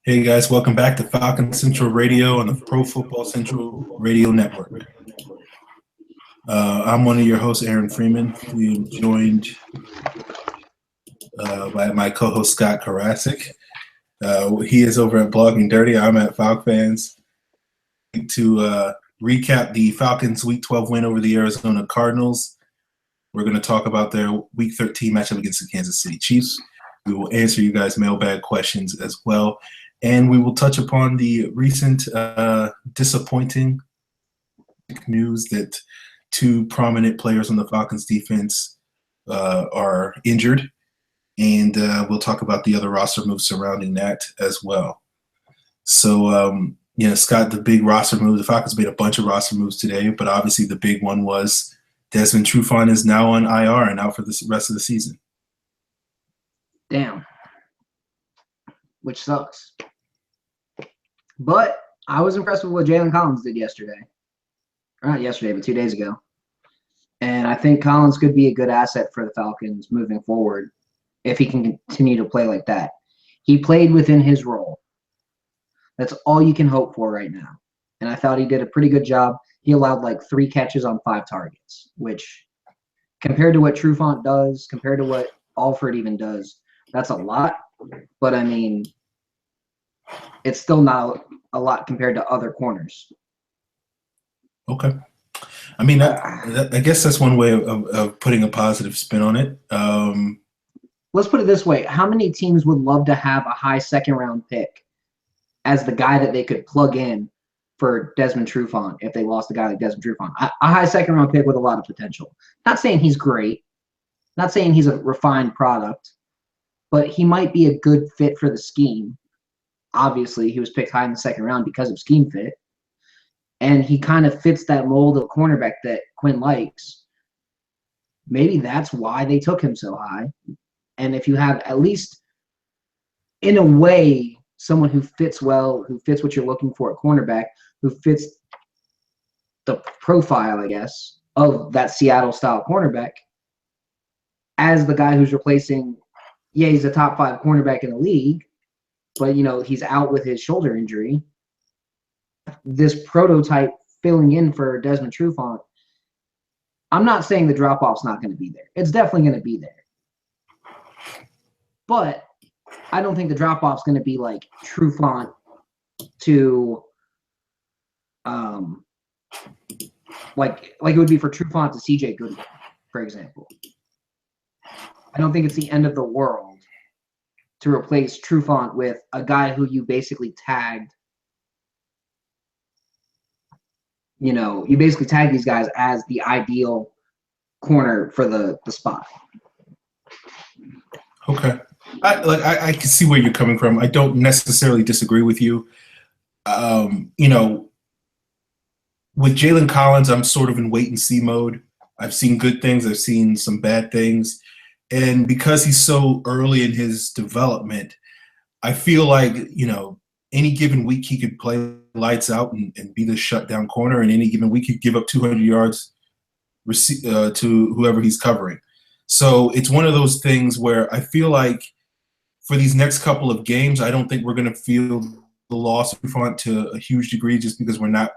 Hey guys, welcome back to Falcons Central Radio on the Pro Football Central Radio Network. I'm one of your hosts, Aaron Freeman. We are joined by my co-host, Scott Karasik. He is over at Blogging Dirty. I'm at Falcons. To recap the Falcons' Week 12 win over the Arizona Cardinals, we're going to talk about their Week 13 matchup against the Kansas City Chiefs. We will answer you guys' mailbag questions as well. And we will touch upon the recent disappointing news that two prominent players on the Falcons defense are injured. And we'll talk about the other roster moves surrounding that as well. So, Scott, the big roster move, the Falcons made a bunch of roster moves today, but obviously the big one was Desmond Trufant is now on IR and out for the rest of the season. Damn. Which sucks. But I was impressed with what Jalen Collins did yesterday. Or not yesterday, but 2 days ago. And I think Collins could be a good asset for the Falcons moving forward if he can continue to play like that. He played within his role. That's all you can hope for right now. And I thought he did a pretty good job. He allowed like 3 catches on 5 targets, which compared to what Trufant does, compared to what Alford even does, that's a lot. But, I mean, it's still not a lot compared to other corners. Okay. I mean, I guess that's one way of putting a positive spin on it. Let's put it this way. How many teams would love to have a high second-round pick as the guy that they could plug in for Desmond Trufant if they lost a guy like Desmond Trufant? A high second-round pick with a lot of potential. Not saying he's great. Not saying he's a refined product. But he might be a good fit for the scheme. Obviously, he was picked high in the second round because of scheme fit. And he kind of fits that mold of cornerback that Quinn likes. Maybe that's why they took him so high. And if you have at least, in a way, someone who fits well, who fits what you're looking for at cornerback, who fits the profile, I guess, of that Seattle-style cornerback, as the guy who's replacing, he's a top 5 cornerback in the league, but, he's out with his shoulder injury. This prototype filling in for Desmond Trufant, I'm not saying the drop-off's not going to be there. It's definitely going to be there. But I don't think the drop-off's going to be like Trufant to like it would be for Trufant to CJ Goodwin, for example. I don't think it's the end of the world to replace Trufant with a guy who you basically tagged. You basically tag these guys as the ideal corner for the spot. Okay. I can see where you're coming from. I don't necessarily disagree with you. With Jalen Collins, I'm sort of in wait-and-see mode. I've seen good things. I've seen some bad things. And because he's so early in his development, I feel like, any given week he could play lights out and be the shutdown corner, and any given week he could give up 200 yards to whoever he's covering. So it's one of those things where I feel like for these next couple of games, I don't think we're going to feel the loss of Trufant to a huge degree just because we're not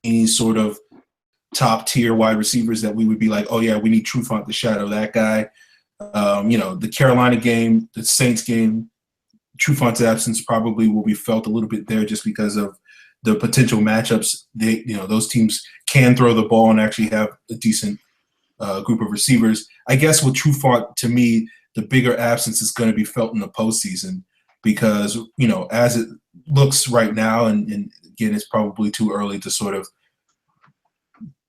any sort of top-tier wide receivers that we would be like, oh, yeah, we need Trufant to shadow that guy. The Carolina game, the Saints game, Trufant's absence probably will be felt a little bit there just because of the potential matchups. Those teams can throw the ball and actually have a decent group of receivers. I guess with Trufant, to me, the bigger absence is going to be felt in the postseason because, as it looks right now, and again, it's probably too early to sort of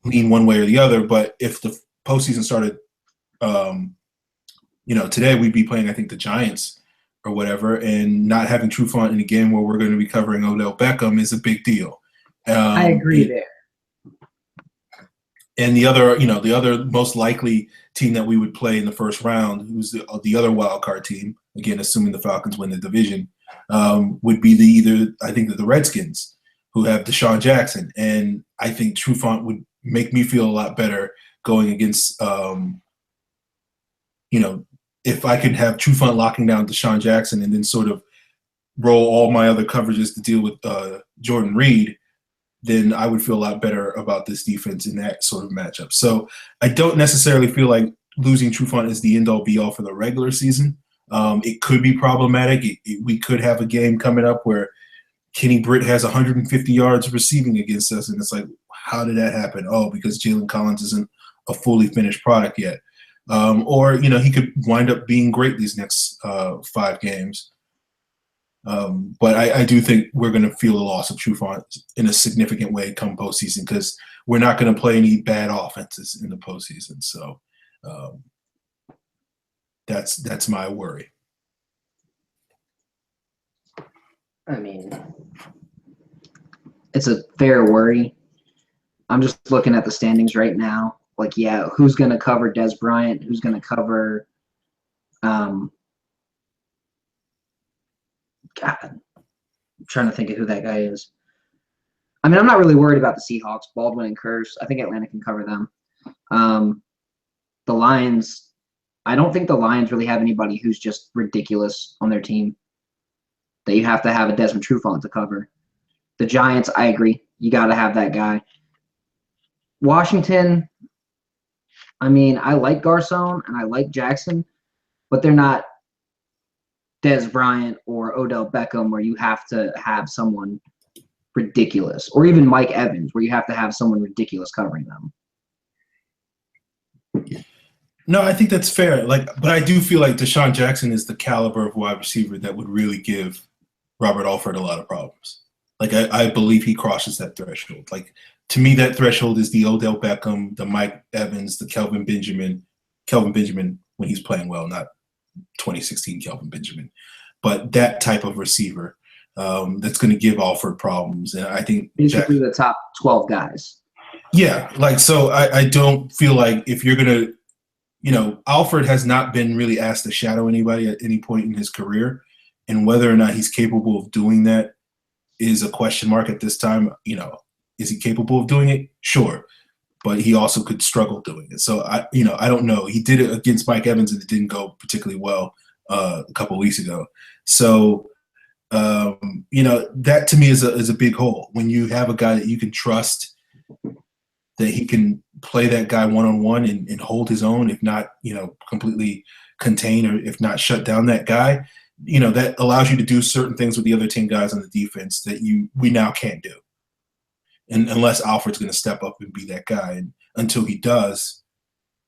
lean one way or the other, but if the postseason started today we'd be playing, I think, the Giants or whatever, and not having Trufant in a game where we're going to be covering Odell Beckham is a big deal. I agree there. And the other most likely team that we would play in the first round, who's the other wild card team, again, assuming the Falcons win the division, would be the Redskins, who have Deshaun Jackson. And I think Trufant would make me feel a lot better going against if I could have Trufant locking down Deshaun Jackson and then sort of roll all my other coverages to deal with Jordan Reed, then I would feel a lot better about this defense in that sort of matchup. So I don't necessarily feel like losing Trufant is the end-all be-all for the regular season. It could be problematic. We could have a game coming up where Kenny Britt has 150 yards receiving against us, and it's like, how did that happen? Oh, because Jalen Collins isn't a fully finished product yet. Or, he could wind up being great these next 5 games. But I do think we're going to feel the loss of Trufant in a significant way come postseason, because we're not going to play any bad offenses in the postseason. So that's my worry. I mean, it's a fair worry. I'm just looking at the standings right now. Like, yeah, who's going to cover Des Bryant? Who's going to cover God, I'm trying to think of who that guy is. I mean, I'm not really worried about the Seahawks, Baldwin and Curse. I think Atlanta can cover them. The Lions, I don't think the Lions really have anybody who's just ridiculous on their team that you have to have a Desmond Trufant to cover. The Giants, I agree. You got to have that guy. Washington, I mean, I like Garcon and I like Jackson, but they're not Des Bryant or Odell Beckham where you have to have someone ridiculous, or even Mike Evans where you have to have someone ridiculous covering them. No, I think that's fair. But I do feel like Deshaun Jackson is the caliber of wide receiver that would really give Robert Alford a lot of problems. I believe he crosses that threshold. To me, that threshold is the Odell Beckham, the Mike Evans, the Kelvin Benjamin when he's playing well, not 2016 Kelvin Benjamin, but that type of receiver that's going to give Alford problems. And I think basically the top 12 guys. Yeah, so I don't feel like if you're going to, Alford has not been really asked to shadow anybody at any point in his career, and whether or not he's capable of doing that is a question mark at this time. Is he capable of doing it? Sure. But he also could struggle doing it. So, I don't know. He did it against Mike Evans, and it didn't go particularly well a couple of weeks ago. So, that to me is a big hole. When you have a guy that you can trust, that he can play that guy one-on-one and hold his own, if not, completely contain or if not shut down that guy, that allows you to do certain things with the other 10 guys on the defense that we now can't do. And unless Alfred's going to step up and be that guy. And until he does,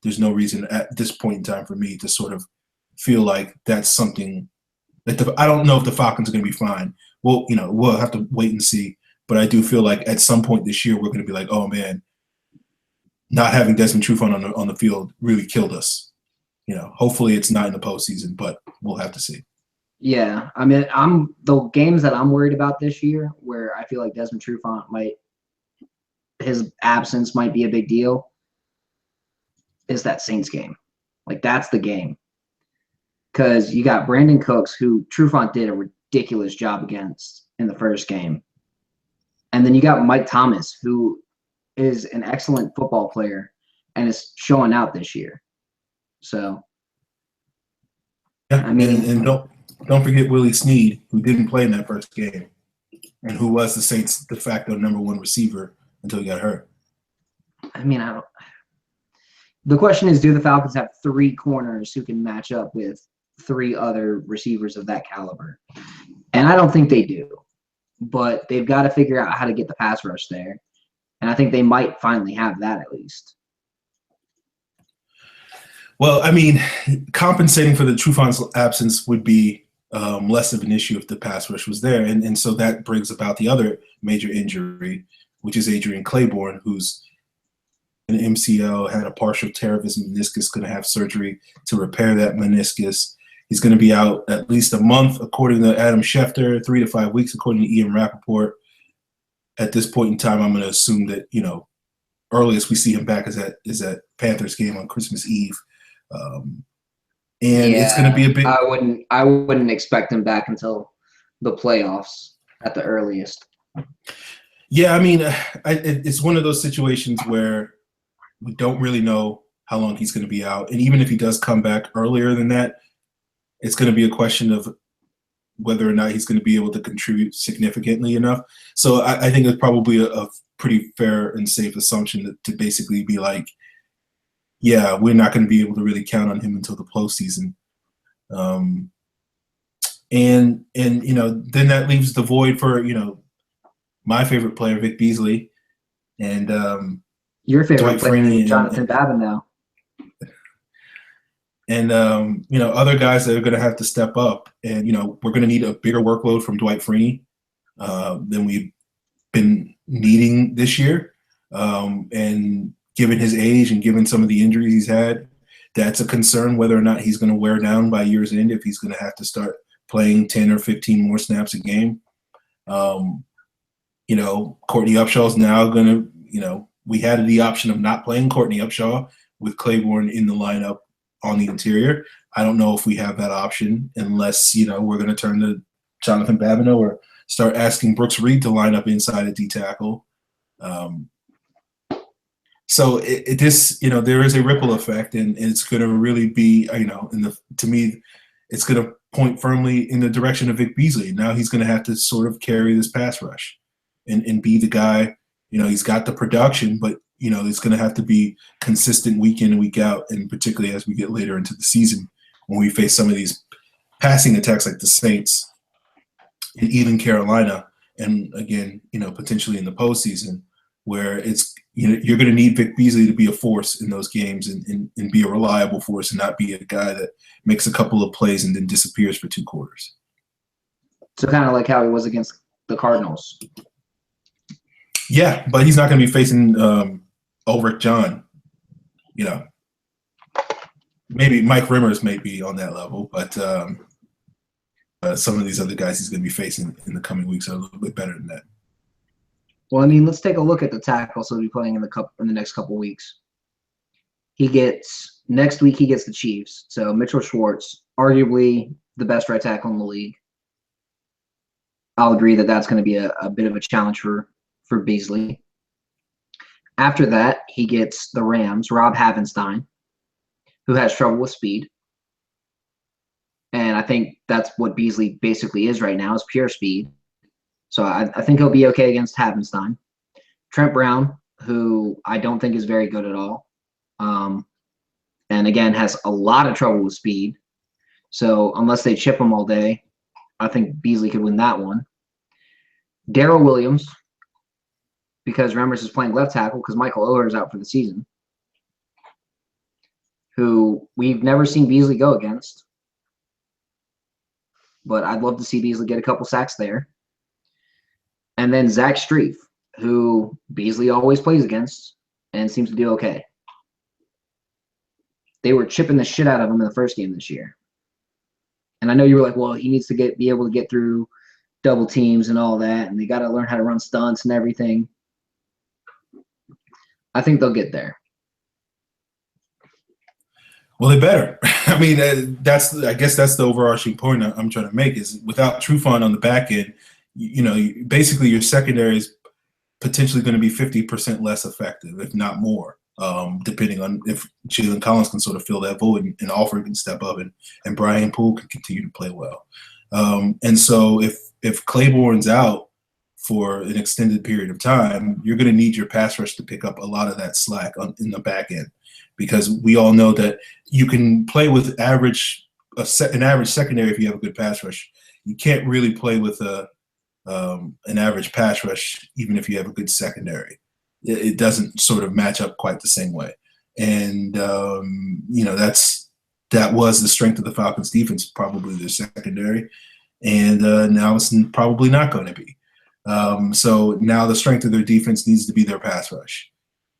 there's no reason at this point in time for me to sort of feel like that's something that I don't know if the Falcons are going to be fine. Well, we'll have to wait and see. But I do feel like at some point this year, we're going to be like, oh, man, not having Desmond Trufant on the field really killed us. Hopefully it's not in the postseason, but we'll have to see. Yeah, I mean, the games that I'm worried about this year, where I feel like Desmond Trufant his absence might be a big deal, is that Saints game. That's the game. Because you got Brandon Cooks, who Trufant did a ridiculous job against in the first game. And then you got Mike Thomas, who is an excellent football player and is showing out this year. So, yeah, I mean, and don't forget Willie Snead, who didn't play in that first game, and who was the Saints' de facto #1 receiver until he got hurt. I mean, the question is, do the Falcons have 3 corners who can match up with 3 other receivers of that caliber? And I don't think they do, but they've got to figure out how to get the pass rush there. And I think they might finally have that at least. Well, I mean, compensating for the Trufant's absence would be less of an issue if the pass rush was there. And so that brings about the other major injury, which is Adrian Claiborne, who's an MCL, had a partial tear of his meniscus, going to have surgery to repair that meniscus. He's going to be out at least a month, according to Adam Schefter, 3 to 5 weeks, according to Ian Rappaport. At this point in time, I'm going to assume that, earliest we see him back is at Panthers game on Christmas Eve. It's going to be a big. I wouldn't expect him back until the playoffs at the earliest. Yeah, I mean, it's one of those situations where we don't really know how long he's going to be out, and even if he does come back earlier than that, it's going to be a question of whether or not he's going to be able to contribute significantly enough. So I think it's probably a pretty fair and safe assumption to basically be like, yeah, we're not going to be able to really count on him until the postseason. And then that leaves the void for my favorite player, Vic Beasley, and your favorite Dwight player, Freeney Jonathan Babineau. And other guys that are going to have to step up, and we're going to need a bigger workload from Dwight Freeney than we've been needing this year. And given his age and given some of the injuries he's had, that's a concern whether or not he's going to wear down by year's end if he's going to have to start playing 10 or 15 more snaps a game. Courtney Upshaw's now going to, we had the option of not playing Courtney Upshaw with Claiborne in the lineup on the interior. I don't know if we have that option unless, we're going to turn to Jonathan Babineau or start asking Brooks Reed to line up inside a D tackle. So there is a ripple effect, and it's going to really be, to me, it's going to point firmly in the direction of Vic Beasley. Now he's going to have to sort of carry this pass rush and be the guy. He's got the production, but it's going to have to be consistent week in and week out, and particularly as we get later into the season when we face some of these passing attacks like the Saints and even Carolina, and again, potentially in the postseason, where it's you're going to need Vic Beasley to be a force in those games and be a reliable force and not be a guy that makes a couple of plays and then disappears for 2 quarters. So kind of like how he was against the Cardinals. Yeah, but he's not going to be facing Ulrich John. Maybe Mike Rimmers may be on that level, but some of these other guys he's going to be facing in the coming weeks are a little bit better than that. Well, let's take a look at the tackles he'll be playing in the next couple weeks. Next week he gets the Chiefs. So Mitchell Schwartz, arguably the best right tackle in the league. I'll agree that that's going to be a bit of a challenge for Beasley. After that, he gets the Rams, Rob Havenstein, who has trouble with speed. And I think that's what Beasley basically is right now, is pure speed. So I think he'll be okay against Havenstein. Trent Brown, who I don't think is very good at all. And again, has a lot of trouble with speed. So unless they chip him all day, I think Beasley could win that one. Darrell Williams, because Remmers is playing left tackle because Michael Oher is out for the season, who we've never seen Beasley go against. But I'd love to see Beasley get a couple sacks there. And then Zach Strief, who Beasley always plays against and seems to do okay. They were chipping the shit out of him in the first game this year. And I know you were like, well, he needs to be able to get through double teams and all that, and they got to learn how to run stunts and everything. I think they'll get there. Well, they better. I mean, I guess that's the overarching point I'm trying to make is without Trufant on the back end, basically your secondary is potentially going to be 50% less effective, if not more, depending on if Jalen Collins can sort of fill that void and Alford can step up and Brian Poole can continue to play well. And so if Claiborne's out for an extended period of time, you're going to need your pass rush to pick up a lot of that slack in the back end, because we all know that you can play with an average secondary if you have a good pass rush. You can't really play with an average pass rush even if you have a good secondary. It doesn't sort of match up quite the same way. And that was the strength of the Falcons defense, probably their secondary, and now it's probably not going to be. So now the strength of their defense needs to be their pass rush,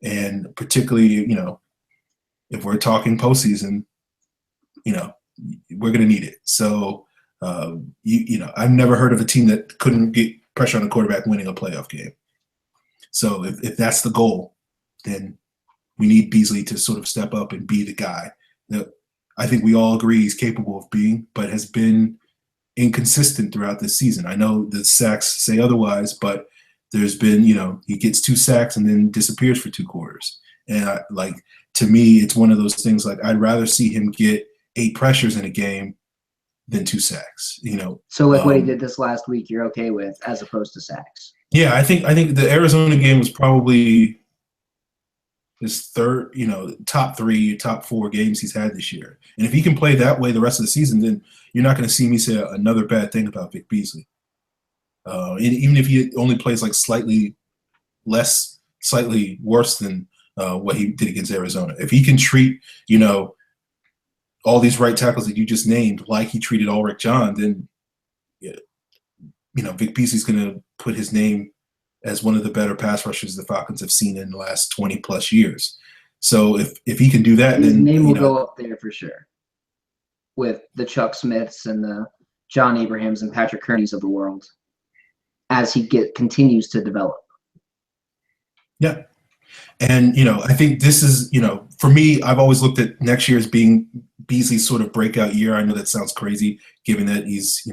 and particularly if we're talking postseason, we're going to need it. So I've never heard of a team that couldn't get pressure on the quarterback winning a playoff game. So if that's the goal, then we need Beasley to sort of step up and be the guy that I think we all agree he's capable of being, but has been inconsistent throughout this season. I know the sacks say otherwise, but there's been, he gets 2 sacks and then disappears for 2 quarters. And to me, it's one of those things like I'd rather see him get 8 pressures in a game than 2 sacks. So like what he did this last week, you're okay with as opposed to sacks? Yeah, I think the Arizona game was probably his third, top 3, top 4 games he's had this year. And if he can play that way the rest of the season, then you're not going to see me say another bad thing about Vic Beasley. Even if he only plays like slightly worse than what he did against Arizona. If he can treat, all these right tackles that you just named like he treated Ulrich John, then, Vic Beasley's going to put his name as one of the better pass rushers the Falcons have seen in the last 20-plus years. So if he can do that, his then name will go up there for sure with the Chuck Smiths and the John Abrahams and Patrick Kearneys of the world as he continues to develop. Yeah. And, I think this is, for me, I've always looked at next year as being Beasley's sort of breakout year. I know that sounds crazy given that he's,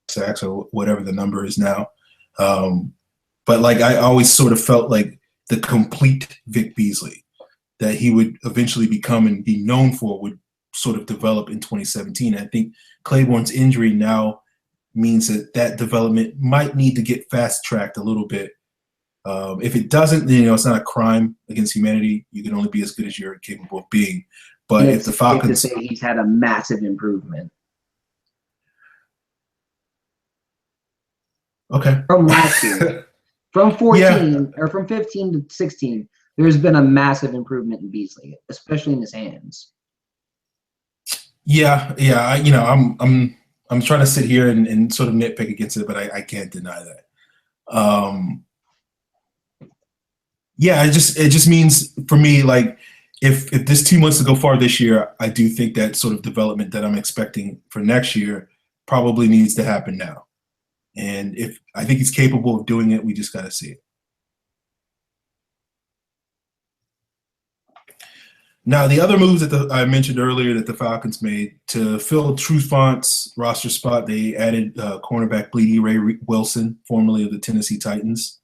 sacks or whatever the number is now. But like I always sort of felt like the complete Vic Beasley that he would eventually become and be known for would sort of develop in 2017. I think Claiborne's injury now means that development might need to get fast-tracked a little bit. If it doesn't, then, it's not a crime against humanity. You can only be as good as you're capable of being. But if the Falcons, safe to say he's had a massive improvement. Okay. From last year, from 14 or from 15 to 16, there's been a massive improvement in Beasley, especially in his hands. Yeah. I'm trying to sit here and sort of nitpick against it, but I can't deny that. It just means for me, like if this team wants to go far this year, I do think that sort of development that I'm expecting for next year probably needs to happen now. And if I think he's capable of doing it, we just got to see it. Now, the other moves that I mentioned earlier that the Falcons made to fill Trufant's roster spot, they added cornerback Bleedy Ray Wilson, formerly of the Tennessee Titans.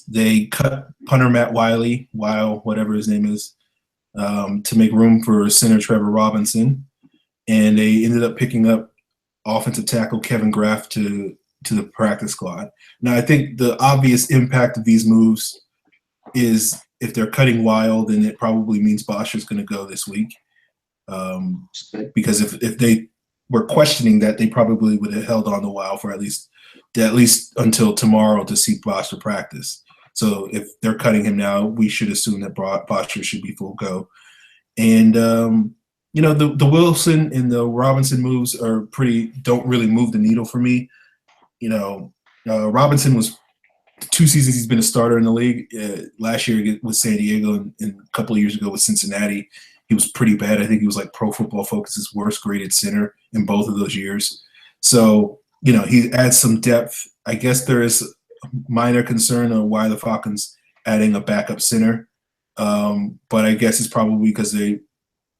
They cut punter Matt Wiley, whatever his name is, to make room for center Trevor Robinson. And they ended up picking up offensive tackle Kevin Graff to the practice squad. Now, I think the obvious impact of these moves is if they're cutting Wild, then it probably means Bosher's going to go this week. Because if they were questioning that, they probably would have held on to Wild for at least until tomorrow to see Bosher practice. So if they're cutting him now, we should assume that Bosher should be full go. And the Wilson and the Robinson moves don't really move the needle for me. Robinson was 2 seasons he's been a starter in the league. Last year with San Diego and a couple of years ago with Cincinnati, he was pretty bad. I think he was like Pro Football Focus's worst graded center in both of those years. So, he adds some depth. I guess there is a minor concern on why the Falcons adding a backup center. But I guess it's probably because they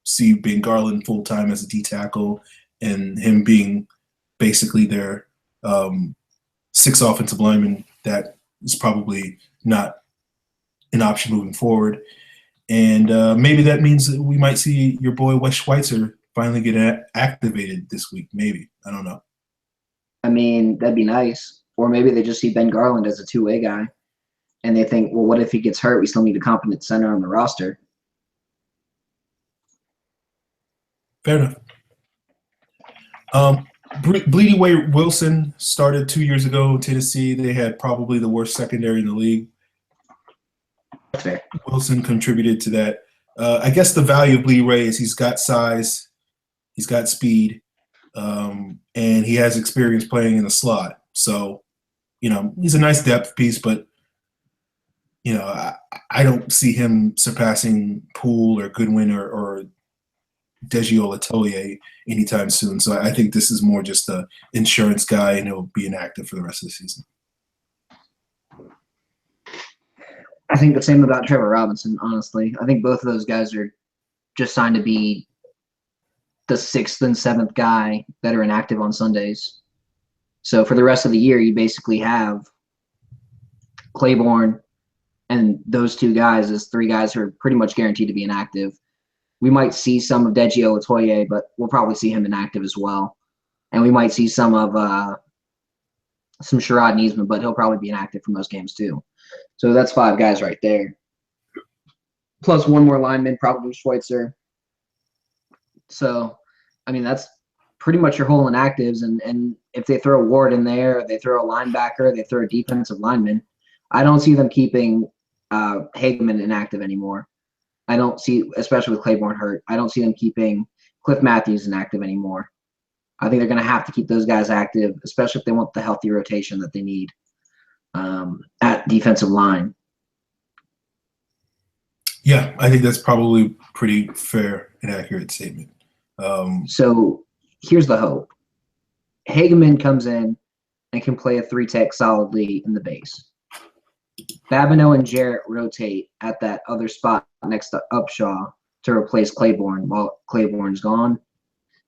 see Ben Garland full-time as a D tackle and him being basically their 6th offensive lineman. That is probably not an option moving forward. And maybe that means that we might see your boy Wes Schweitzer finally get activated this week. Maybe. I don't know. I mean, that'd be nice. Or maybe they just see Ben Garland as a two-way guy. And they think, well, what if he gets hurt? We still need a competent center on the roster. Fair enough. Bleedy Way Wilson started 2 years ago in Tennessee. They had probably the worst secondary in the league. Fair. Wilson contributed to that. I guess the value of Bleedy Ray is he's got size, he's got speed, and he has experience playing in the slot. So, he's a nice depth piece, but, I don't see him surpassing Poole or Goodwin or Deji Olatoye anytime soon. So I think this is more just an insurance guy, and he'll be inactive for the rest of the season. I think the same about Trevor Robinson, honestly. I think both of those guys are just signed to be the 6th and 7th guy that are inactive on Sundays. So for the rest of the year, you basically have Claiborne and those 2 guys as 3 guys who are pretty much guaranteed to be inactive. We might see some of Deji Olatoye, but we'll probably see him inactive as well. And we might see some of some Sherrod Niesman, but he'll probably be inactive for most games too. So that's 5 guys right there. Plus one more lineman, probably Schweitzer. So, I mean, that's pretty much your whole inactives. And if they throw Ward in there, they throw a linebacker, they throw a defensive lineman, I don't see them keeping Hageman inactive anymore. I don't see, especially with Claiborne hurt, I don't see them keeping Cliff Matthews inactive anymore. I think they're going to have to keep those guys active, especially if they want the healthy rotation that they need at defensive line. Yeah, I think that's probably pretty fair and accurate statement. So here's the hope. Hageman comes in and can play a 3-tech solidly in the base. Babineau and Jarrett rotate at that other spot next to Upshaw to replace Claiborne while Claiborne's gone.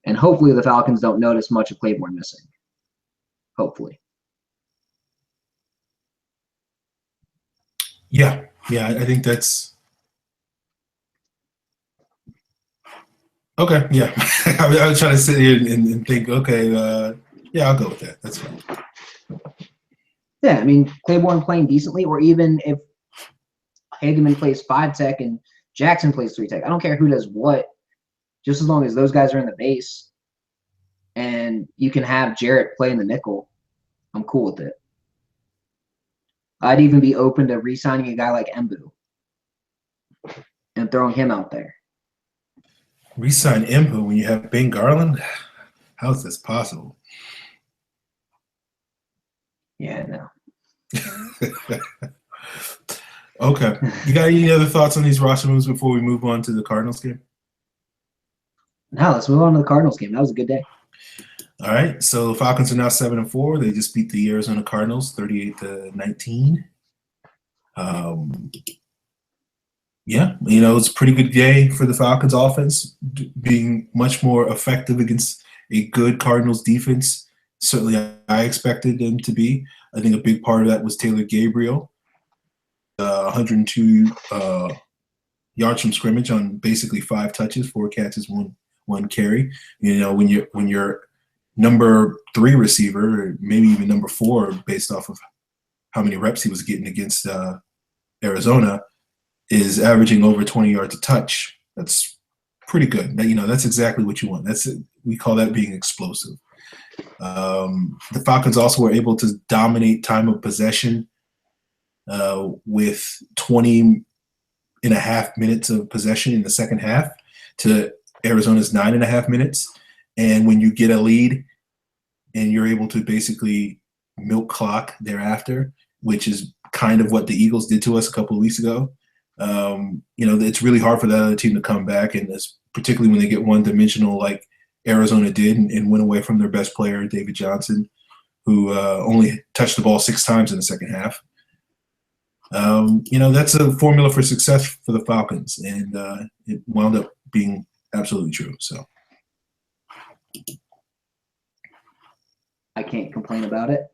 And hopefully the Falcons don't notice much of Claiborne missing. Hopefully. Yeah, I think that's okay. Yeah, I was trying to sit here and think. Okay, yeah, I'll go with that. That's fine. Yeah, I mean Claiborne playing decently, or even if Hageman plays 5-tech and Jackson plays 3-tech. I don't care who does what, just as long as those guys are in the base and you can have Jarrett play in the nickel, I'm cool with it. I'd even be open to re-signing a guy like Mbu and throwing him out there. Re-sign Mbu when you have Ben Garland? How is this possible? Yeah, no. Okay. You got any other thoughts on these roster moves before we move on to the Cardinals game? No, let's move on to the Cardinals game. That was a good day. All right. So the Falcons are now 7-4. They just beat the Arizona Cardinals 38-19. Yeah, you know, it's a pretty good day for the Falcons offense, being much more effective against a good Cardinals defense. Certainly I expected them to be. I think a big part of that was Taylor Gabriel. 102 yards from scrimmage on basically 5 touches, 4 catches, one carry. You know, when you're number 3 receiver, or maybe even number 4, based off of how many reps he was getting against Arizona, is averaging over 20 yards a touch. That's pretty good. You know, that's exactly what you want. We call that being explosive. The Falcons also were able to dominate time of possession with 20.5 minutes of possession in the second half to Arizona's 9.5 minutes. And when you get a lead and you're able to basically milk clock thereafter, which is kind of what the Eagles did to us a couple of weeks ago, you know, it's really hard for that other team to come back, and particularly when they get one-dimensional like Arizona did and went away from their best player, David Johnson, who only touched the ball 6 times in the second half. You know, that's a formula for success for the Falcons, and it wound up being absolutely true. So I can't complain about it.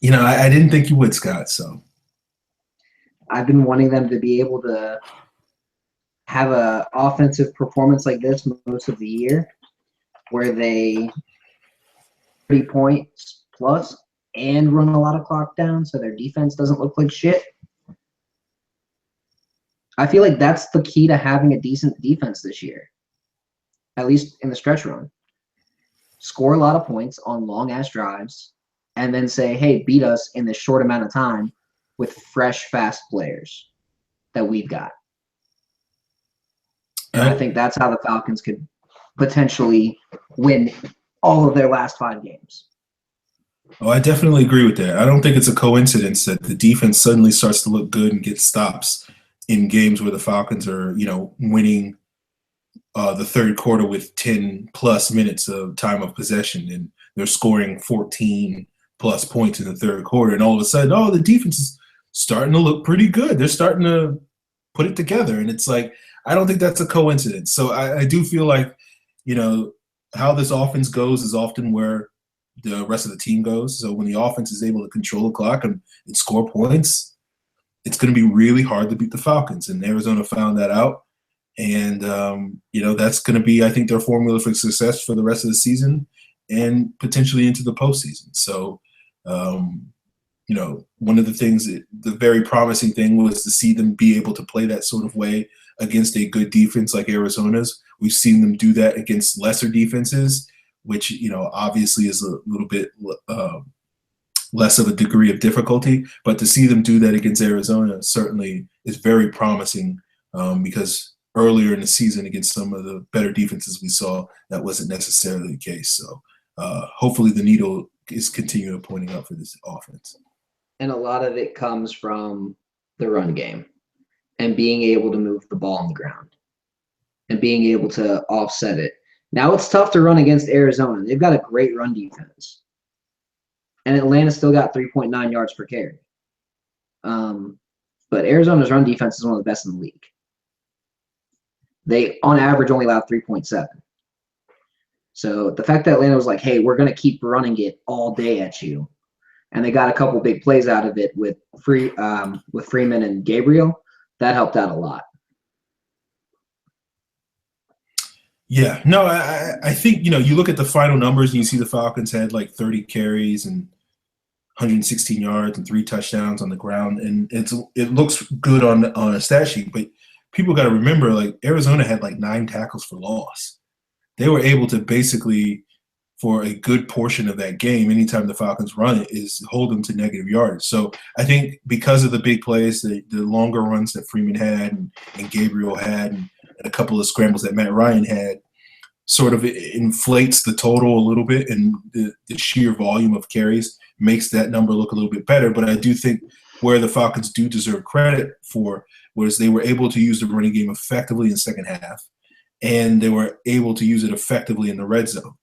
You know, I didn't think you would, Scott, so. I've been wanting them to be able to have an offensive performance like this most of the year, where they 30 points plus and run a lot of clock down so their defense doesn't look like shit. I feel like that's the key to having a decent defense this year, at least in the stretch run. Score a lot of points on long-ass drives and then say, hey, beat us in this short amount of time with fresh, fast players that we've got. And I think that's how the Falcons could potentially win all of their last 5 games. Oh, I definitely agree with that. I don't think it's a coincidence that the defense suddenly starts to look good and get stops in games where the Falcons are, you know, winning the third quarter with 10-plus minutes of time of possession, and they're scoring 14-plus points in the third quarter. And all of a sudden, oh, the defense is starting to look pretty good. They're starting to put it together. And it's like, I don't think that's a coincidence. So I do feel like, you know, how this offense goes is often where the rest of the team goes. So when the offense is able to control the clock and score points, it's going to be really hard to beat the Falcons, and Arizona found that out. And that's going to be, I think, their formula for success for the rest of the season and potentially into the postseason. So, one of the things, the very promising thing was to see them be able to play that sort of way against a good defense like Arizona's. We've seen them do that against lesser defenses, which, obviously is a little bit less of a degree of difficulty. But to see them do that against Arizona certainly is very promising, because earlier in the season against some of the better defenses we saw, that wasn't necessarily the case. So hopefully the needle is continuing pointing up for this offense. And a lot of it comes from the run game and being able to move the ball on the ground and being able to offset it. Now it's tough to run against Arizona. They've got a great run defense. And Atlanta still got 3.9 yards per carry. But Arizona's run defense is one of the best in the league. They, on average, only allow 3.7. So the fact that Atlanta was like, hey, we're going to keep running it all day at you, and they got a couple big plays out of it with Freeman and Gabriel, that helped out a lot. Yeah, no, I think, you look at the final numbers and you see the Falcons had like 30 carries and 116 yards and 3 touchdowns on the ground, and it looks good on a stat sheet, but people got to remember, like, Arizona had like 9 tackles for loss. They were able to basically, for a good portion of that game, anytime the Falcons run it, is hold them to negative yards. So I think because of the big plays, the longer runs that Freeman had and Gabriel had, and a couple of scrambles that Matt Ryan had, sort of inflates the total a little bit, and the sheer volume of carries makes that number look a little bit better. But I do think where the Falcons do deserve credit for was they were able to use the running game effectively in the second half, and they were able to use it effectively in the red zone,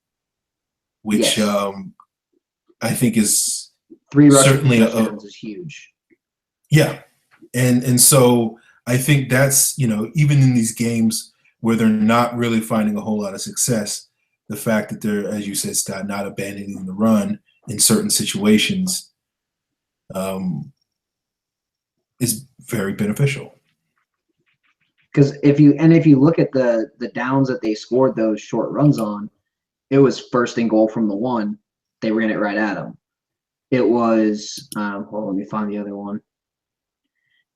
which I think is 3 certainly touchdowns is huge. Yeah, and so I think that's, even in these games where they're not really finding a whole lot of success, the fact that they're, as you said, Scott, not abandoning the run in certain situations is very beneficial. Because if you look at the downs that they scored those short runs on, it was 1st and goal from the 1. They ran it right at them. It was let me find the other one.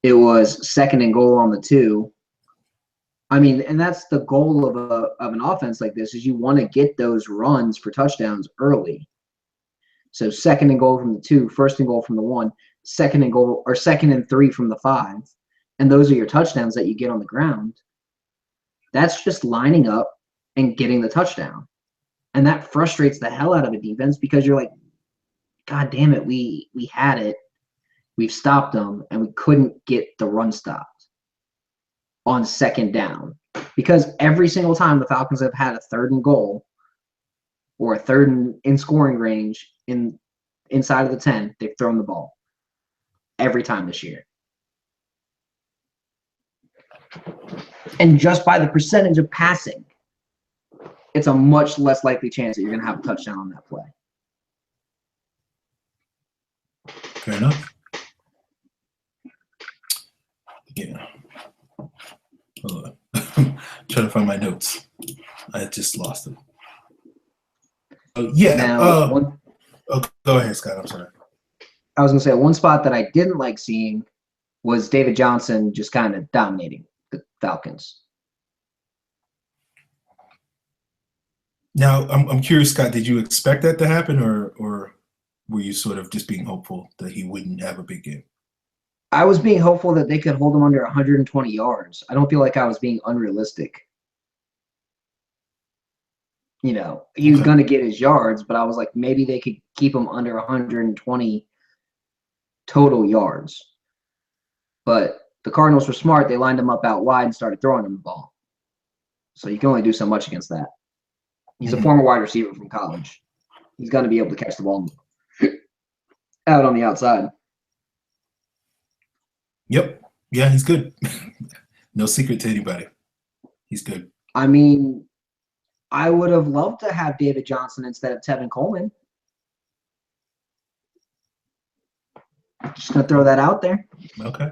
It was 2nd and goal on the 2. I mean, and that's the goal of an offense like this, is you want to get those runs for touchdowns early. So 2nd and goal from the 2, 1st and goal from the 1, 2nd and goal, or 2nd and 3 from the 5. And those are your touchdowns that you get on the ground. That's just lining up and getting the touchdown. And that frustrates the hell out of a defense, because you're like, God damn it, we had it. We've stopped them, and we couldn't get the run stopped on 2nd down. Because every single time the Falcons have had a 3rd and goal or a 3rd in scoring range inside of the 10, they've thrown the ball. Every time this year. And just by the percentage of passing, it's a much less likely chance that you're going to have a touchdown on that play. Fair enough. Yeah. Hold on. Trying to find my notes. I just lost them. Now, go ahead, Scott. I'm sorry. I was going to say, one spot that I didn't like seeing was David Johnson just kind of dominating the Falcons. Now, I'm curious, Scott, did you expect that to happen, or were you sort of just being hopeful that he wouldn't have a big game? I was being hopeful that they could hold him under 120 yards. I don't feel like I was being unrealistic. He was going to get his yards, but I was like, maybe they could keep him under 120 total yards. But the Cardinals were smart. They lined him up out wide and started throwing him the ball. So you can only do so much against that. He's a former wide receiver from college. He's going to be able to catch the ball out on the outside. Yep. Yeah, he's good. No secret to anybody. He's good. I mean, I would have loved to have David Johnson instead of Tevin Coleman. Just going to throw that out there. Okay.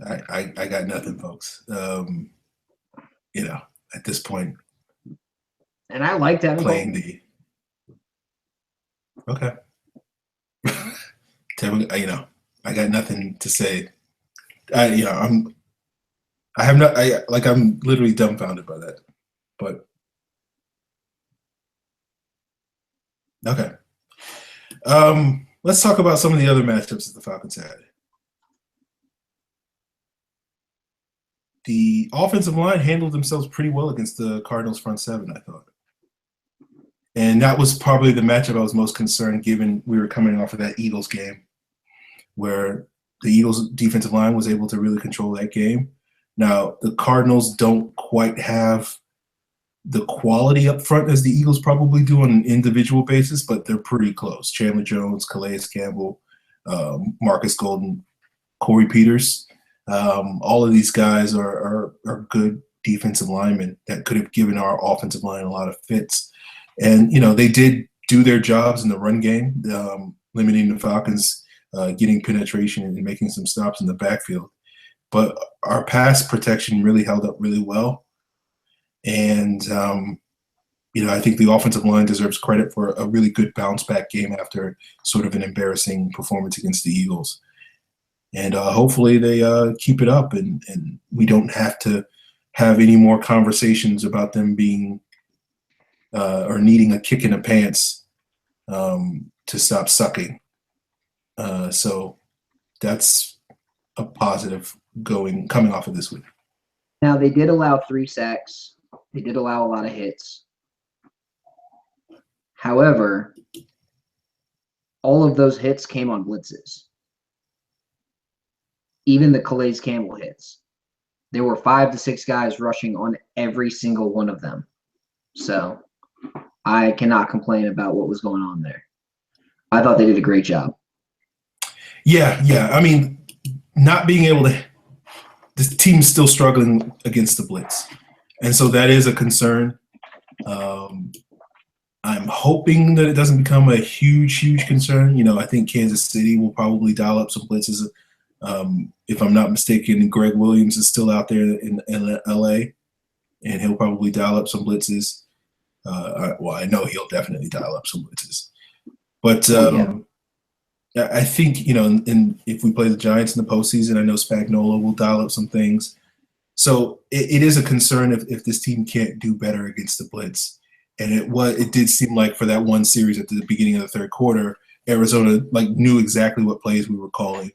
I got nothing, folks. At this point. And I liked having playing the. Okay. I got nothing to say. I'm literally dumbfounded by that. But okay. Let's talk about some of the other matchups that the Falcons had. The offensive line handled themselves pretty well against the Cardinals front seven, I thought. And that was probably the matchup I was most concerned, given we were coming off of that Eagles game where the Eagles defensive line was able to really control that game. Now, the Cardinals don't quite have the quality up front as the Eagles probably do on an individual basis, but they're pretty close. Chandler Jones, Calais Campbell, Marcus Golden, Corey Peters. All of these guys are good defensive linemen that could have given our offensive line a lot of fits. And, they did do their jobs in the run game, limiting the Falcons, getting penetration and making some stops in the backfield. But our pass protection really held up really well. And, I think the offensive line deserves credit for a really good bounce back game after sort of an embarrassing performance against the Eagles. And hopefully they keep it up and we don't have to have any more conversations about them being or needing a kick in the pants to stop sucking. So that's a positive coming off of this week. Now, they did allow 3 sacks. They did allow a lot of hits. However, all of those hits came on blitzes. Even the Calais Campbell hits. There were 5 to 6 guys rushing on every single one of them. So I cannot complain about what was going on there. I thought they did a great job. Yeah. I mean, not being able to – this team's still struggling against the blitz. And so that is a concern. I'm hoping that it doesn't become a huge, huge concern. I think Kansas City will probably dial up some blitzes. If I'm not mistaken, Greg Williams is still out there in LA, and he'll probably dial up some blitzes. I know he'll definitely dial up some blitzes. But I think, and if we play the Giants in the postseason, I know Spagnuolo will dial up some things. So it is a concern if this team can't do better against the blitz. And it did seem like for that one series at the beginning of the third quarter, Arizona knew exactly what plays we were calling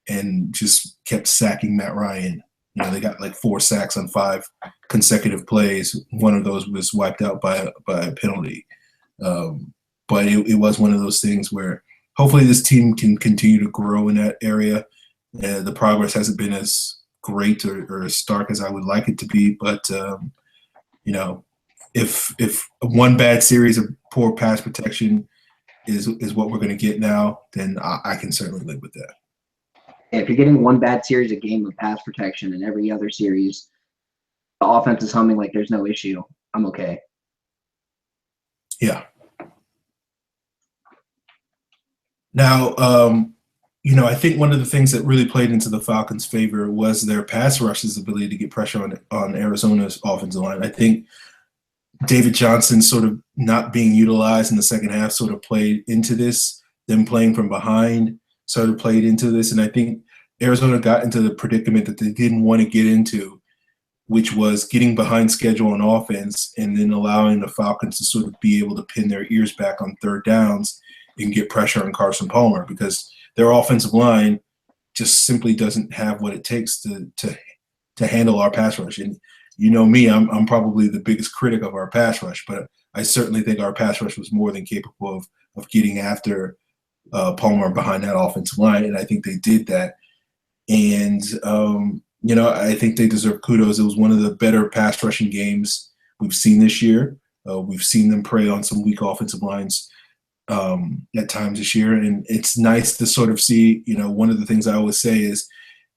and just kept sacking Matt Ryan. They got 4 sacks on 5 consecutive plays. One of those was wiped out by a penalty. But it was one of those things where hopefully this team can continue to grow in that area. The progress hasn't been as great or as stark as I would like it to be. But, if one bad series of poor pass protection is what we're going to get now, then I can certainly live with that. If you're getting one bad series a game of pass protection and every other series the offense is humming like there's no issue, I'm okay. Yeah. Now, I think one of the things that really played into the Falcons' favor was their pass rush's ability to get pressure on Arizona's offensive line. I think David Johnson sort of not being utilized in the second half sort of played into this. Them playing from behind sort of played into this. And I think Arizona got into the predicament that they didn't want to get into, which was getting behind schedule on offense and then allowing the Falcons to sort of be able to pin their ears back on third downs and get pressure on Carson Palmer because their offensive line just simply doesn't have what it takes to handle our pass rush. And me, I'm probably the biggest critic of our pass rush, but I certainly think our pass rush was more than capable of getting after Palmer behind that offensive line, and I think they did that. And I think they deserve kudos. It was one of the better pass rushing games we've seen this year. We've seen them prey on some weak offensive lines at times this year, and it's nice to sort of see. One of the things I always say is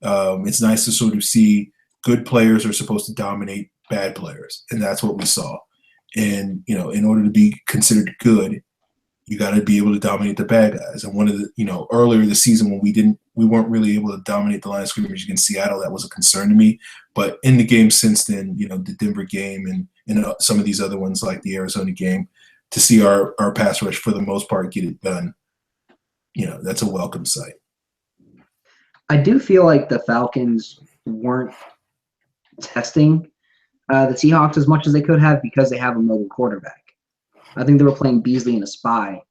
it's nice to sort of see good players are supposed to dominate bad players, and that's what we saw. And in order to be considered good, you got to be able to dominate the bad guys. And one of the, earlier this season when we weren't really able to dominate the line of scrimmage against Seattle, that was a concern to me. But in the game since then, the Denver game and some of these other ones like the Arizona game, to see our pass rush for the most part get it done, that's a welcome sight. I do feel like the Falcons weren't testing the Seahawks as much as they could have because they have a mobile quarterback. I think they were playing Beasley and a spy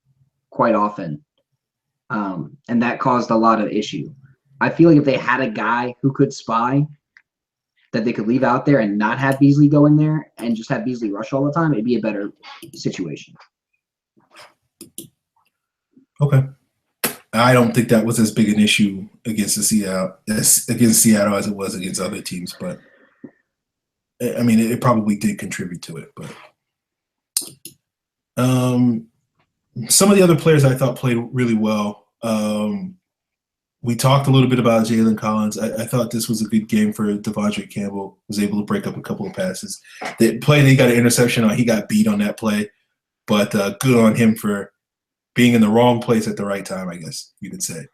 quite often, and that caused a lot of issue. I feel like if they had a guy who could spy that they could leave out there and not have Beasley go in there and just have Beasley rush all the time, it'd be a better situation. Okay. I don't think that was as big an issue against Seattle as it was against other teams, but I mean, it probably did contribute to it. But some of the other players I thought played really well. We talked a little bit about Jalen Collins. I thought this was a good game for Devondre Campbell. Was able to break up a couple of passes. The play that he got an interception on, he got beat on that play, but good on him for being in the wrong place at the right time, I guess you could say.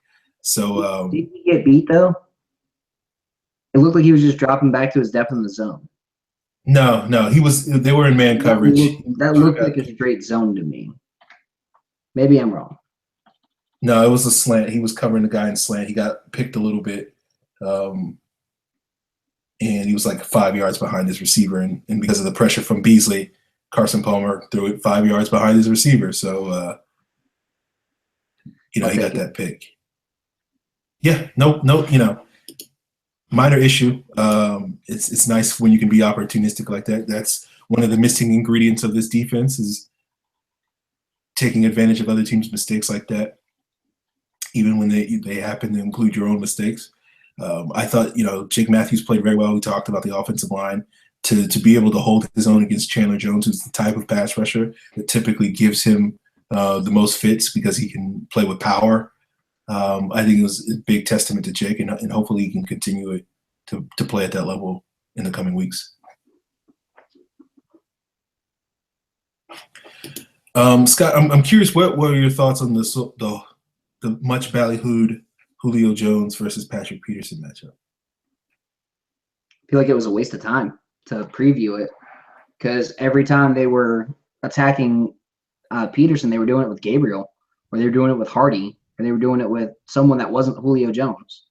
So did he get beat though? It looked like he was just dropping back to his depth in the zone. No, he was. They were in man coverage. That looked like a straight zone to me. Maybe I'm wrong. No, it was a slant. He was covering the guy in slant. He got picked a little bit, and he was like 5 yards behind his receiver. And because of the pressure from Beasley, Carson Palmer threw it 5 yards behind his receiver. So, he got that pick. Yeah, no, minor issue. It's nice when you can be opportunistic like that. That's one of the missing ingredients of this defense is taking advantage of other teams' mistakes like that, even when they happen to include your own mistakes. I thought, Jake Matthews played very well. We talked about the offensive line. To be able to hold his own against Chandler Jones, who's the type of pass rusher that typically gives him the most fits because he can play with power. I think it was a big testament to Jake, and hopefully he can continue to play at that level in the coming weeks. Scott, I'm curious, what are your thoughts on the much ballyhooed Julio Jones versus Patrick Peterson matchup? I feel like it was a waste of time to preview it because every time they were attacking Peterson, they were doing it with Gabriel, or they were doing it with Hardy, or they were doing it with someone that wasn't Julio Jones.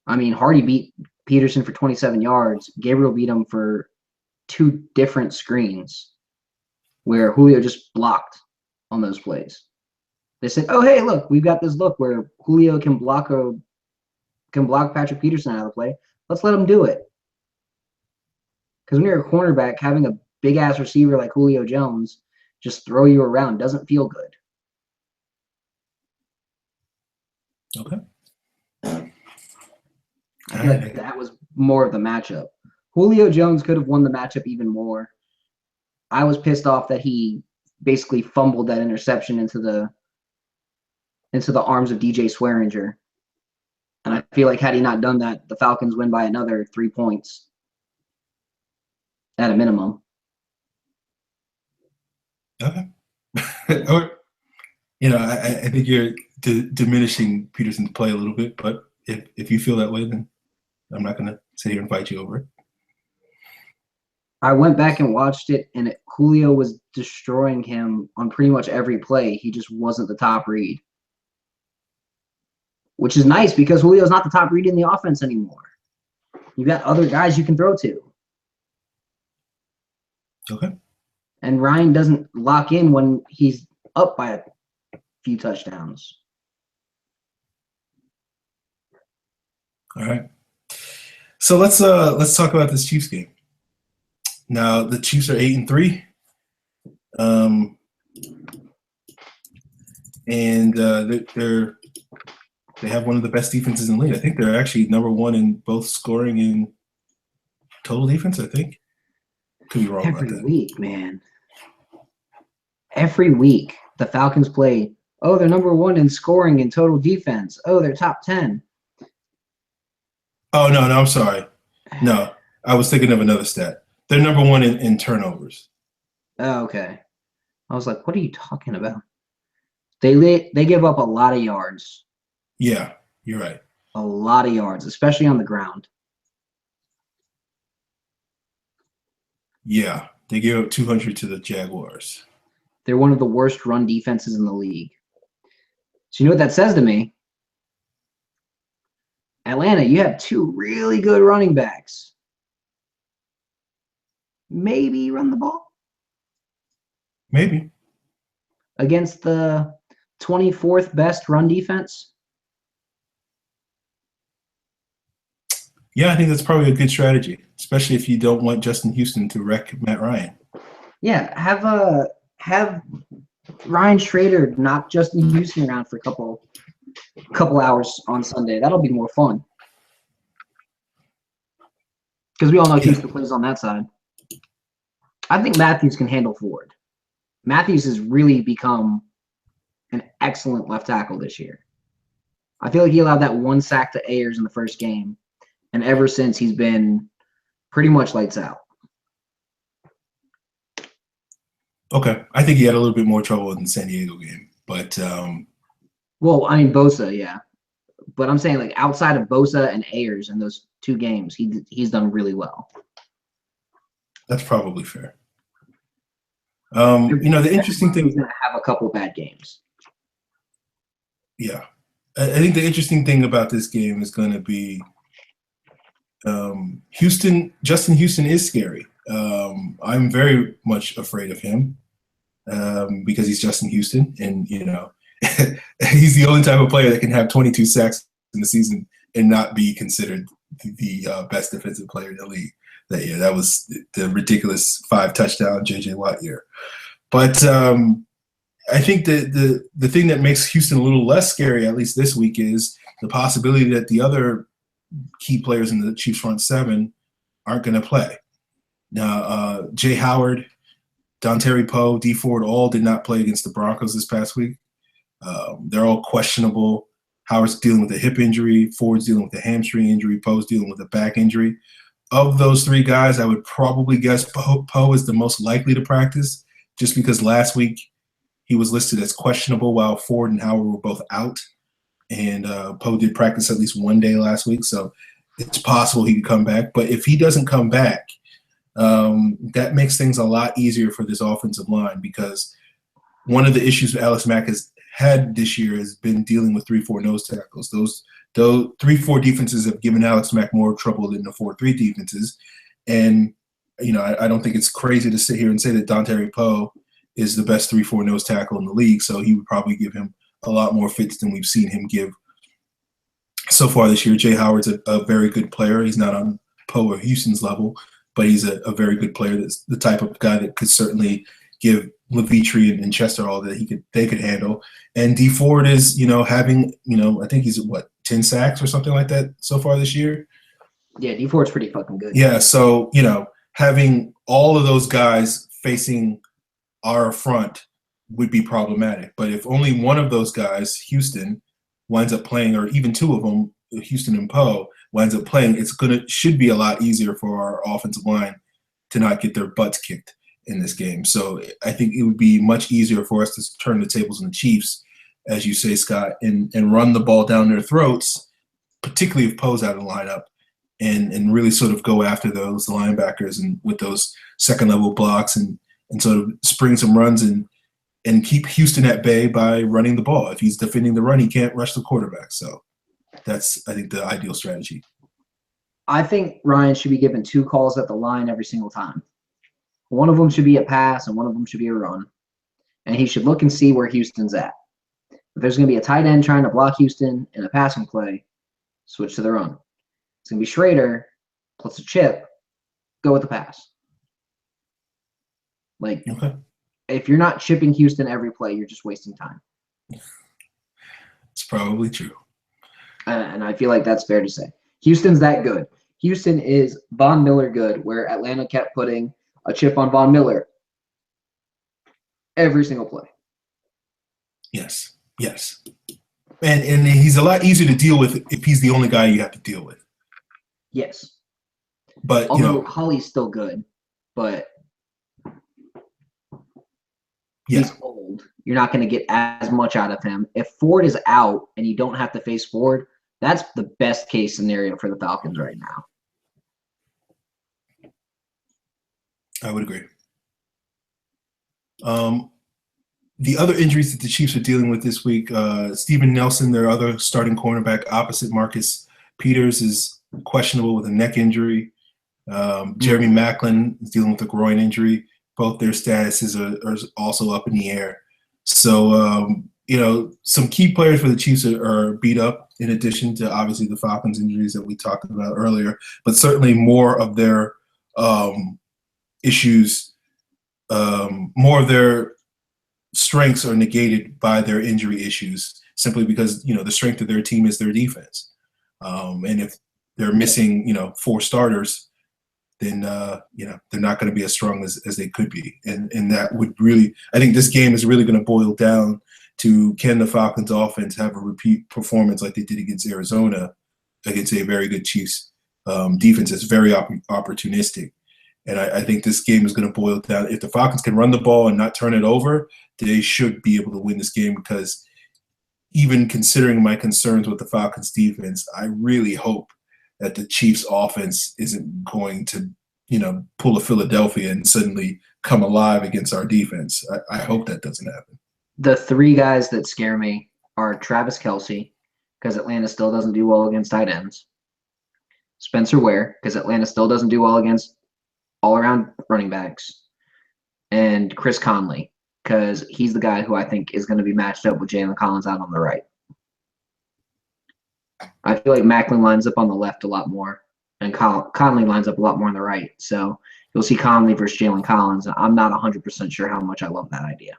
I mean, Hardy beat Peterson for 27 yards. Gabriel beat him for 2 different screens where Julio just blocked on those plays. They said, oh, hey, look, we've got this look where Julio can block Patrick Peterson out of the play. Let's let him do it. Because when you're a cornerback, having a big-ass receiver like Julio Jones just throw you around doesn't feel good. Okay. I feel like that was more of the matchup. Julio Jones could have won the matchup even more. I was pissed off that he basically fumbled that interception into the arms of DJ Swearinger. And I feel like had he not done that, the Falcons win by another 3 points at a minimum. Okay. I think you're diminishing Peterson's play a little bit, but if you feel that way, then I'm not going to sit here and fight you over it. I went back and watched it, and Julio was destroying him on pretty much every play. He just wasn't the top read, which is nice because Julio's not the top read in the offense anymore. You got other guys you can throw to. Okay. And Ryan doesn't lock in when he's up by a few touchdowns. All right. So let's talk about this Chiefs game. Now the Chiefs are 8-3, and they have one of the best defenses in the league. I think they're actually number 1 in both scoring and total defense. I think. Could be wrong about that. Every week, man. Every week, the Falcons play. Oh, they're number 1 in scoring and total defense. Oh, they're top 10. Oh, no, I'm sorry. No, I was thinking of another stat. They're number 1 in turnovers. Oh, okay. I was like, what are you talking about? They give up a lot of yards. Yeah, you're right. A lot of yards, especially on the ground. Yeah, they gave up 200 to the Jaguars. They're one of the worst run defenses in the league. So you know what that says to me? Atlanta, you have two really good running backs. Maybe run the ball Maybe. against the 24th best run defense. Yeah, I think that's probably a good strategy, especially if you don't want Justin Houston to wreck Matt Ryan. Yeah, have Ryan Schrader knock Justin Houston around for a couple hours on Sunday. That'll be more fun. Because we all know Houston plays on that side. I think Matthews can handle Ford. Matthews has really become an excellent left tackle this year. I feel like he allowed that one sack to Ayers in the first game, and ever since he's been pretty much lights out. Okay, I think he had a little bit more trouble in the San Diego game, but well, I mean Bosa, yeah, but I'm saying like outside of Bosa and Ayers in those two games, he's done really well. That's probably fair. The interesting thing, he's going to have a couple bad games. Yeah, I think the interesting thing about this game is going to be Justin Houston is scary. I'm very much afraid of him because he's Justin Houston, and he's the only type of player that can have 22 sacks in the season and not be considered the best defensive player in the league that year. That was the ridiculous 5-touchdown J.J. Watt year. But I think the thing that makes Houston a little less scary, at least this week, is the possibility that the other key players in the Chiefs front seven aren't going to play. Now, Jay Howard, Dontari Poe, D Ford all did not play against the Broncos this past week. They're all questionable. Howard's dealing with a hip injury. Ford's dealing with a hamstring injury. Poe's dealing with a back injury. Of those three guys, I would probably guess Poe is the most likely to practice just because last week he was listed as questionable while Ford and Howard were both out. And Poe did practice at least one day last week, so it's possible he could come back. But if he doesn't come back, that makes things a lot easier for this offensive line because one of the issues Alex Mack has had this year has been dealing with 3-4 nose tackles. Those 3-4 defenses have given Alex Mack more trouble than the 4-3 defenses. And, I don't think it's crazy to sit here and say that Dontari Poe is the best 3-4 nose tackle in the league, so he would probably give him a lot more fits than we've seen him give so far this year. Jay Howard's a very good player. He's not on Poe or Houston's level, but he's a very good player. That's the type of guy that could certainly give Levitri and Chester all that they could handle. And D Ford is, having, I think he's 10 sacks or something like that so far this year. Yeah, D Ford's pretty fucking good. Yeah, so, having all of those guys facing our front would be problematic. But if only one of those guys, Houston, winds up playing, or even two of them, Houston and Poe, winds up playing, should be a lot easier for our offensive line to not get their butts kicked in this game. So I think it would be much easier for us to turn the tables on the Chiefs, as you say, Scott, and run the ball down their throats, particularly if Poe's out of the lineup, and really sort of go after those linebackers and with those second-level blocks and sort of spring some runs and keep Houston at bay by running the ball. If he's defending the run, he can't rush the quarterback. So that's, I think, the ideal strategy. I think Ryan should be given 2 calls at the line every single time. One of them should be a pass and one of them should be a run. And he should look and see where Houston's at. If there's going to be a tight end trying to block Houston in a passing play, switch to the run. It's going to be Schrader plus a chip, go with the pass. Okay. If you're not chipping Houston every play, you're just wasting time. It's probably true. And I feel like that's fair to say. Houston's that good. Houston is Von Miller good, where Atlanta kept putting a chip on Von Miller every single play. Yes. And he's a lot easier to deal with if he's the only guy you have to deal with. Yes. But, although Holly's still good, but Yeah, He's old. You're not going to get as much out of him. If Ford is out and you don't have to face Ford, that's the best case scenario for the Falcons right now. I would agree. The other injuries that the Chiefs are dealing with this week, Steven Nelson, their other starting cornerback opposite Marcus Peters, is questionable with a neck injury. Jeremy Maclin is dealing with a groin injury. Both their statuses are also up in the air. So, some key players for the Chiefs are beat up, in addition to obviously the Falcons injuries that we talked about earlier. But certainly more of their issues, more of their strengths are negated by their injury issues, simply because the strength of their team is their defense. And if they're missing 4 starters, then they're not going to be as strong as they could be. And that would really, I think this game is really going to boil down to, can the Falcons offense have a repeat performance like they did against Arizona, against a very good Chiefs defense that's very opportunistic. And I think this game is going to boil down. If the Falcons can run the ball and not turn it over, they should be able to win this game, because even considering my concerns with the Falcons defense, I really hope that the Chiefs offense isn't going to, pull a Philadelphia and suddenly come alive against our defense. I hope that doesn't happen. The 3 guys that scare me are Travis Kelce, because Atlanta still doesn't do well against tight ends. Spencer Ware, because Atlanta still doesn't do well against all-around running backs. And Chris Conley, because he's the guy who I think is going to be matched up with Jalen Collins out on the right. I feel like Maclin lines up on the left a lot more, and Conley lines up a lot more on the right. So you'll see Conley versus Jalen Collins. I'm not 100% sure how much I love that idea.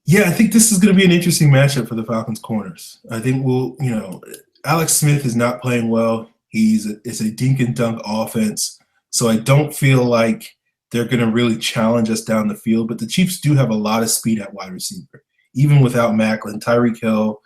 Yeah, I think this is going to be an interesting matchup for the Falcons corners. I think Alex Smith is not playing well. It's a dink and dunk offense. So I don't feel like they're going to really challenge us down the field. But the Chiefs do have a lot of speed at wide receiver. Even without Maclin, Tyreek Hill,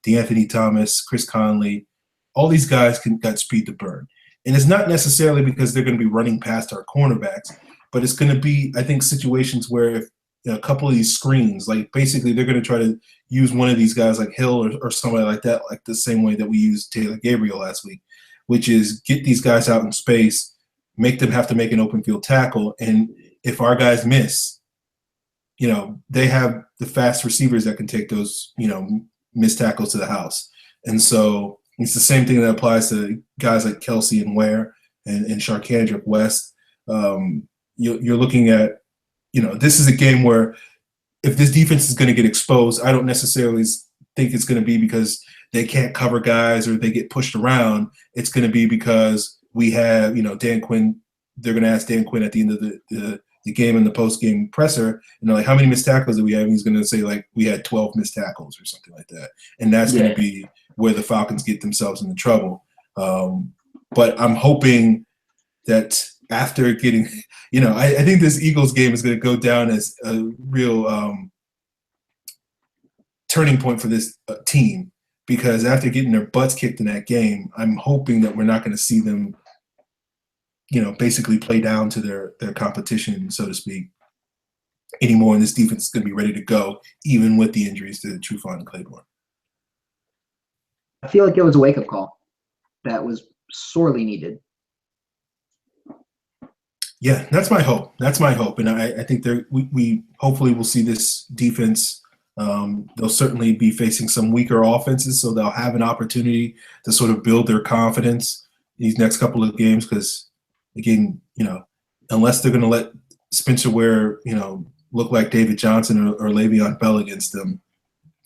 DeAnthony Thomas, Chris Conley, all these guys got speed to burn. And it's not necessarily because they're going to be running past our cornerbacks, but it's going to be, I think, situations where if a couple of these screens, like basically they're going to try to use one of these guys like Hill or somebody like that, like the same way that we used Taylor Gabriel last week, which is get these guys out in space, make them have to make an open field tackle. And if our guys miss, they have the fast receivers that can take those, missed tackles to the house. And so it's the same thing that applies to guys like Kelce and Ware and Sharkandrick West. You're looking at, this is a game where if this defense is going to get exposed, I don't necessarily think it's going to be because they can't cover guys or they get pushed around. It's going to be because we have, Dan Quinn. They're going to ask Dan Quinn at the end of the game in the post-game presser, and they're like, how many missed tackles do we have? And he's going to say, like, we had 12 missed tackles or something like that. And that's going to be where the Falcons get themselves into trouble. But I'm hoping that after getting, I think this Eagles game is going to go down as a real turning point for this team, because after getting their butts kicked in that game, I'm hoping that we're not going to see them, basically play down to their competition, so to speak, anymore. And this defense is going to be ready to go, even with the injuries to Trufant and Claiborne. I feel like it was a wake-up call that was sorely needed. Yeah, that's my hope. And I think we hopefully will see this defense. They'll certainly be facing some weaker offenses, so they'll have an opportunity to sort of build their confidence these next couple of games, because, again, unless they're going to let Spencer Ware, look like David Johnson or Le'Veon Bell against them,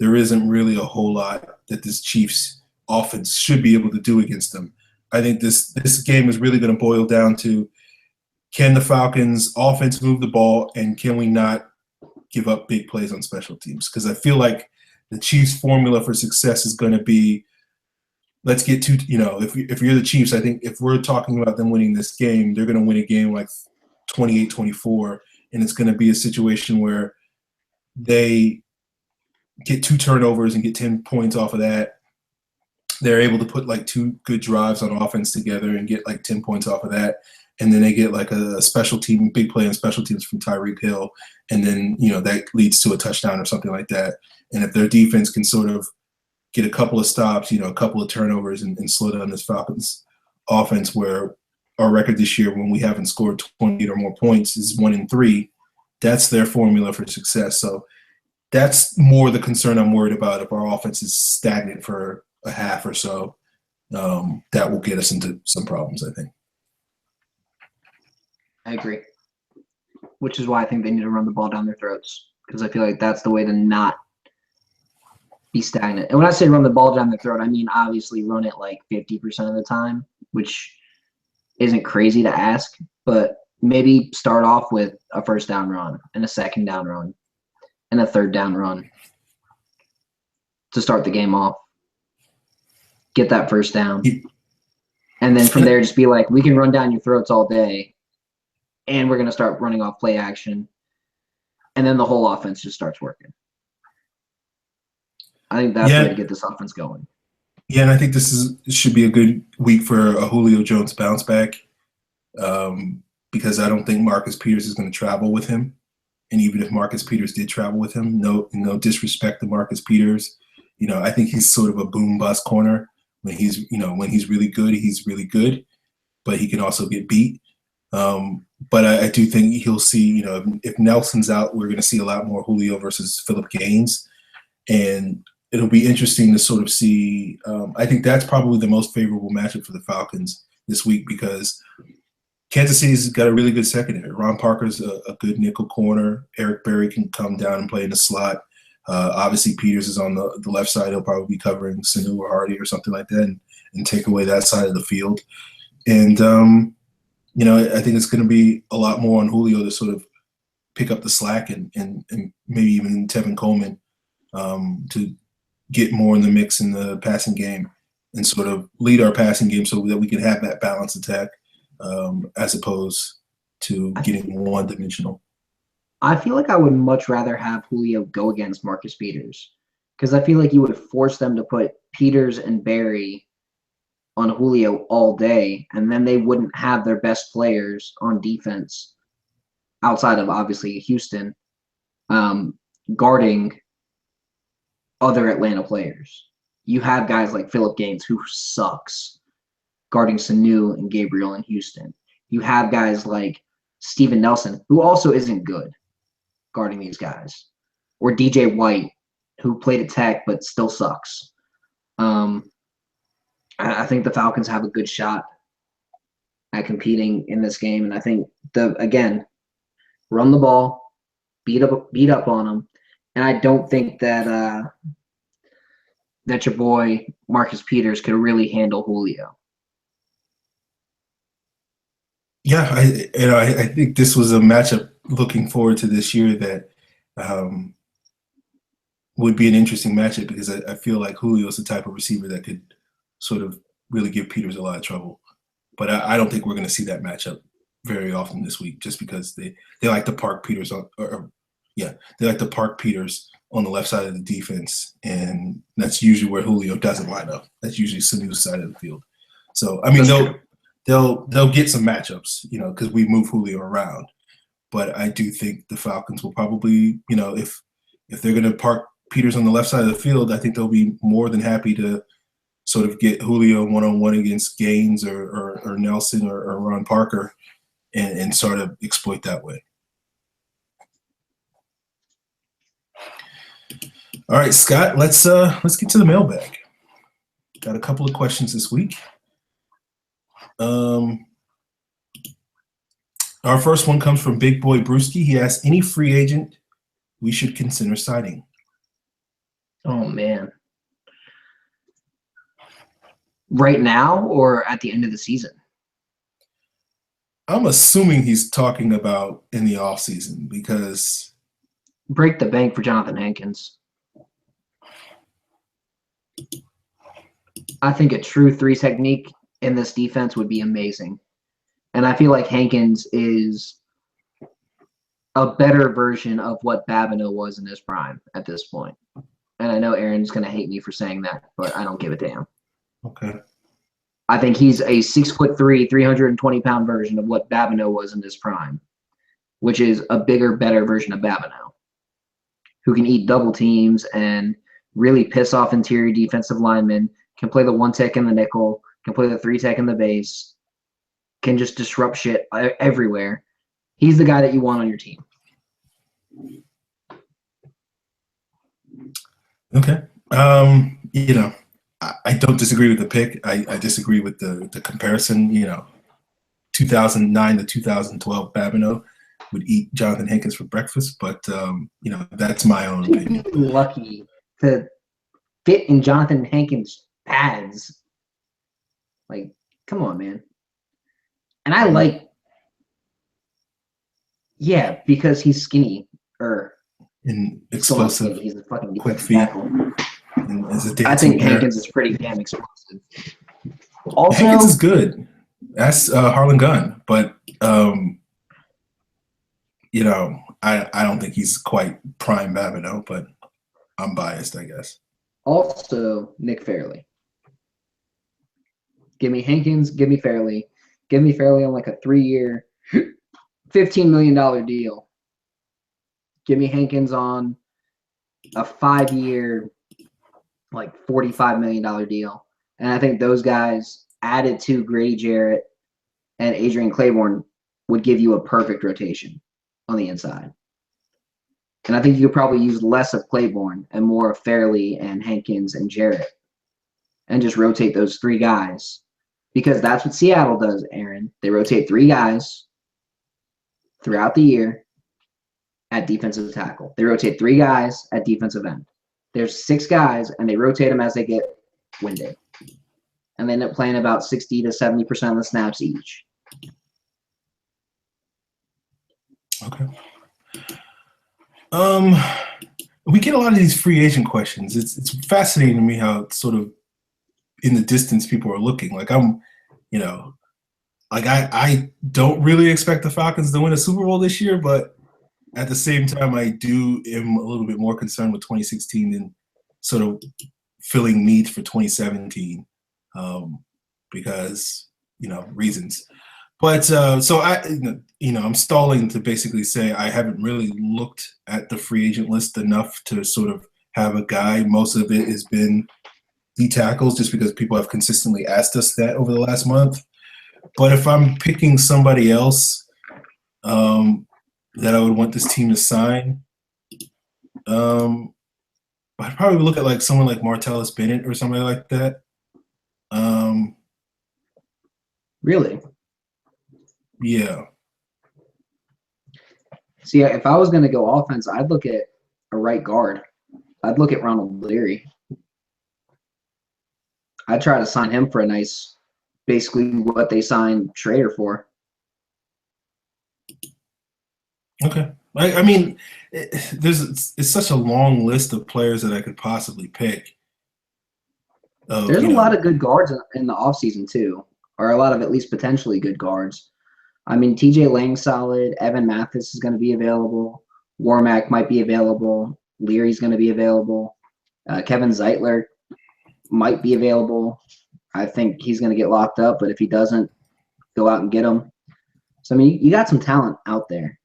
there isn't really a whole lot that this Chiefs offense should be able to do against them. I think this game is really going to boil down to, can the Falcons offense move the ball, and can we not give up big plays on special teams? Because I feel like the Chiefs' formula for success is going to be, let's get to, if you're the Chiefs, I think if we're talking about them winning this game, they're going to win a game like 28-24, and it's going to be a situation where they get 2 turnovers and get 10 points off of that. They're able to put like 2 good drives on offense together and get like 10 points off of that. and then they get like a special team, big play on special teams from Tyreek Hill, and then that leads to a touchdown or something like that. And if their defense can sort of get a couple of stops, a couple of turnovers, and slow down this Falcons offense, where our record this year when we haven't scored 28 or more points is 1-3. That's their formula for success. So that's more the concern I'm worried about. If our offense is stagnant for a half or so, that will get us into some problems, I think. I agree. Which is why I think they need to run the ball down their throats, because I feel like that's the way to not be stagnant. And when I say run the ball down their throat, I mean obviously run it like 50% of the time, which isn't crazy to ask, but maybe start off with a first down run and a second down run and a third down run to start the game off. Get that first down. And then from there, just be like, we can run down your throats all day, and we're going to start running off play action. And then the whole offense just starts working. I think that's the way to get this offense going. Yeah, and I think this should be a good week for a Julio Jones bounce back, because I don't think Marcus Peters is going to travel with him. And even if Marcus Peters did travel with him, no disrespect to Marcus Peters, I think he's sort of a boom bust corner. When he's really good, he's really good, but he can also get beat. But I do think he'll see, if Nelson's out, we're going to see a lot more Julio versus Phillip Gaines, and it'll be interesting to sort of see. I think that's probably the most favorable matchup for the Falcons this week, because Kansas City's got a really good secondary. Ron Parker's a good nickel corner. Eric Berry can come down and play in the slot. Obviously, Peters is on the left side. He'll probably be covering Sanu or Hardy or something like that, and take away that side of the field. And I think it's going to be a lot more on Julio to sort of pick up the slack, and maybe even Tevin Coleman to get more in the mix in the passing game and sort of lead our passing game so that we can have that balanced attack, as opposed to getting one-dimensional. I feel like I would much rather have Julio go against Marcus Peters, because I feel like you would force them to put Peters and Berry on Julio all day, and then they wouldn't have their best players on defense outside of obviously Houston guarding other Atlanta players. You have guys like Phillip Gaines, who sucks, guarding Sanu and Gabriel in Houston. You have guys like Steven Nelson, who also isn't good, guarding these guys, or DJ White, who played at Tech but still sucks. I think the Falcons have a good shot at competing in this game, and I think again, run the ball, beat up on them, and I don't think that that your boy Marcus Peters could really handle Julio. Yeah, I think this was a matchup looking forward to this year that would be an interesting matchup, because I feel like Julio is the type of receiver that could sort of really give Peters a lot of trouble. But I don't think we're going to see that matchup very often this week, just because they like to park Peters they like to park Peters on the left side of the defense, and that's usually where Julio doesn't line up. That's usually Sanu's side of the field. So I mean, they'll get some matchups, because we move Julio around. But I do think the Falcons will probably, if they're going to park Peters on the left side of the field, I think they'll be more than happy to sort of get Julio one-on-one against Gaines or Nelson or Ron Parker, and sort of exploit that way. All right, Scott, let's get to the mailbag. Got a couple of questions this week. Our first one comes from Big Boy Brewski. He asks, any free agent we should consider signing? Oh, man. Right now or at the end of the season? I'm assuming he's talking about in the offseason, because break the bank for Jonathan Hankins. I think a true three technique in this defense would be amazing. And I feel like Hankins is a better version of what Babineau was in his prime at this point. And I know Aaron's going to hate me for saying that, but I don't give a damn. Okay. I think he's a 6'3", 320-pound version of what Babineau was in his prime, which is a bigger, better version of Babineau, who can eat double teams and really piss off interior defensive linemen, can play the one tech in the nickel, can play the three tech in the base, can just disrupt shit everywhere. He's the guy that you want on your team. Okay. I don't disagree with the pick. I disagree with the comparison. 2009 to 2012 Babineau would eat Jonathan Hankins for breakfast, but that's my own opinion. Lucky to fit in Jonathan Hankins' pads. Like, come on, man. And I like, yeah, because he's skinny and explosive, he's a fucking quick feet. I think Hankins is pretty damn explosive. Also, Hankins is good. That's Harlan Gunn, but I don't think he's quite prime Babineau, but I'm biased, I guess. Also, Nick Fairley. Give me Hankins, give me Fairley. Give me Fairley on like a 3-year, $15 million deal. Give me Hankins on a 5-year, like $45 million deal. And I think those guys added to Grady Jarrett and Adrian Claiborne would give you a perfect rotation on the inside. And I think you could probably use less of Claiborne and more of Fairley and Hankins and Jarrett and just rotate those 3 guys. Because that's what Seattle does, Aaron. They rotate 3 guys throughout the year at defensive tackle. They rotate 3 guys at defensive end. There's 6 guys, and they rotate them as they get winded. And they end up playing about 60 to 70% of the snaps each. Okay. We get a lot of these free agent questions. It's fascinating to me how sort of in the distance people are looking. Like I don't really expect the Falcons to win a Super Bowl this year, but at the same time, I am a little bit more concerned with 2016 than sort of filling needs for 2017 because reasons. But so I'm stalling to basically say I haven't really looked at the free agent list enough to sort of have a guy. Most of it has been D tackles just because people have consistently asked us that over the last month. But if I'm picking somebody else that I would want this team to sign, I'd probably look at like someone like Martellus Bennett or somebody like that. Really? Yeah. See, if I was going to go offense, I'd look at a right guard. I'd look at Ronald Leary. I'd try to sign him for a nice, basically what they signed Schrader for. Okay. I mean, it's such a long list of players that I could possibly pick. There's a lot of good guards in the offseason too, or a lot of at least potentially good guards. I mean, TJ Lang's solid. Evan Mathis is going to be available. Warmack might be available. Leary's going to be available. Kevin Zeitler might be available. I think he's going to get locked up, but if he doesn't, go out and get him. So, I mean, you got some talent out there.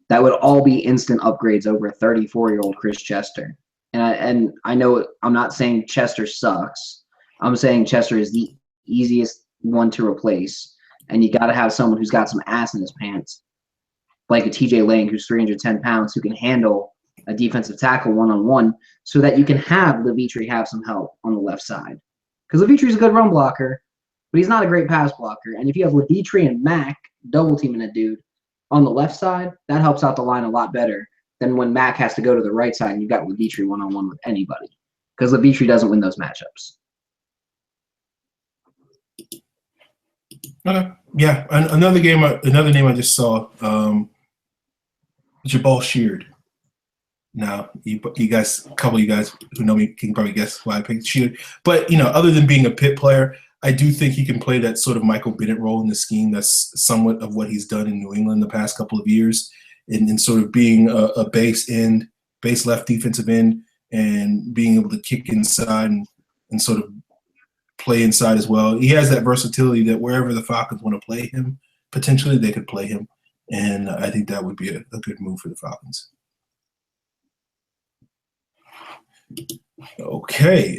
That would all be instant upgrades over a 34-year-old Chris Chester. And I know I'm not saying Chester sucks. I'm saying Chester is the easiest one to replace. And you got to have someone who's got some ass in his pants, like a TJ Lang who's 310 pounds, who can handle a defensive tackle one-on-one so that you can have Levitri have some help on the left side. Because Levitri's a good run blocker, but he's not a great pass blocker. And if you have Levitri and Mack double teaming a dude on the left side, that helps out the line a lot better than when Mack has to go to the right side and you've got Levitri one-on-one with anybody. Because Levitri doesn't win those matchups. Okay. Yeah. Another name I just saw, Jabal Sheard. Now, you guys, a couple of you guys who know me can probably guess why I picked Sheard. But, other than being a pit player, I do think he can play that sort of Michael Bennett role in the scheme. That's somewhat of what he's done in New England the past couple of years in sort of being a base left defensive end and being able to kick inside and sort of play inside as well. He has that versatility that wherever the Falcons want to play him, potentially they could play him. And I think that would be a good move for the Falcons. Okay.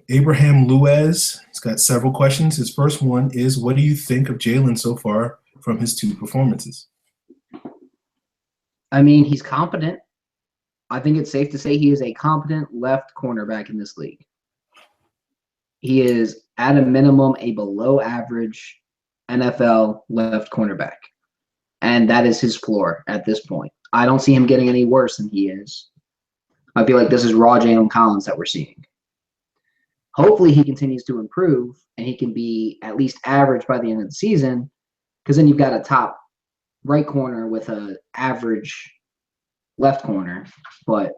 Abraham Luez has got several questions. His first one is, what do you think of Jalen so far from his 2 performances? I mean, he's competent. I think it's safe to say he is a competent left cornerback in this league. He is, at a minimum, a below-average NFL left cornerback. And that is his floor at this point. I don't see him getting any worse than he is. I feel like this is raw Jalen Collins that we're seeing. Hopefully he continues to improve and he can be at least average by the end of the season, because then you've got a top right corner with an average left corner, but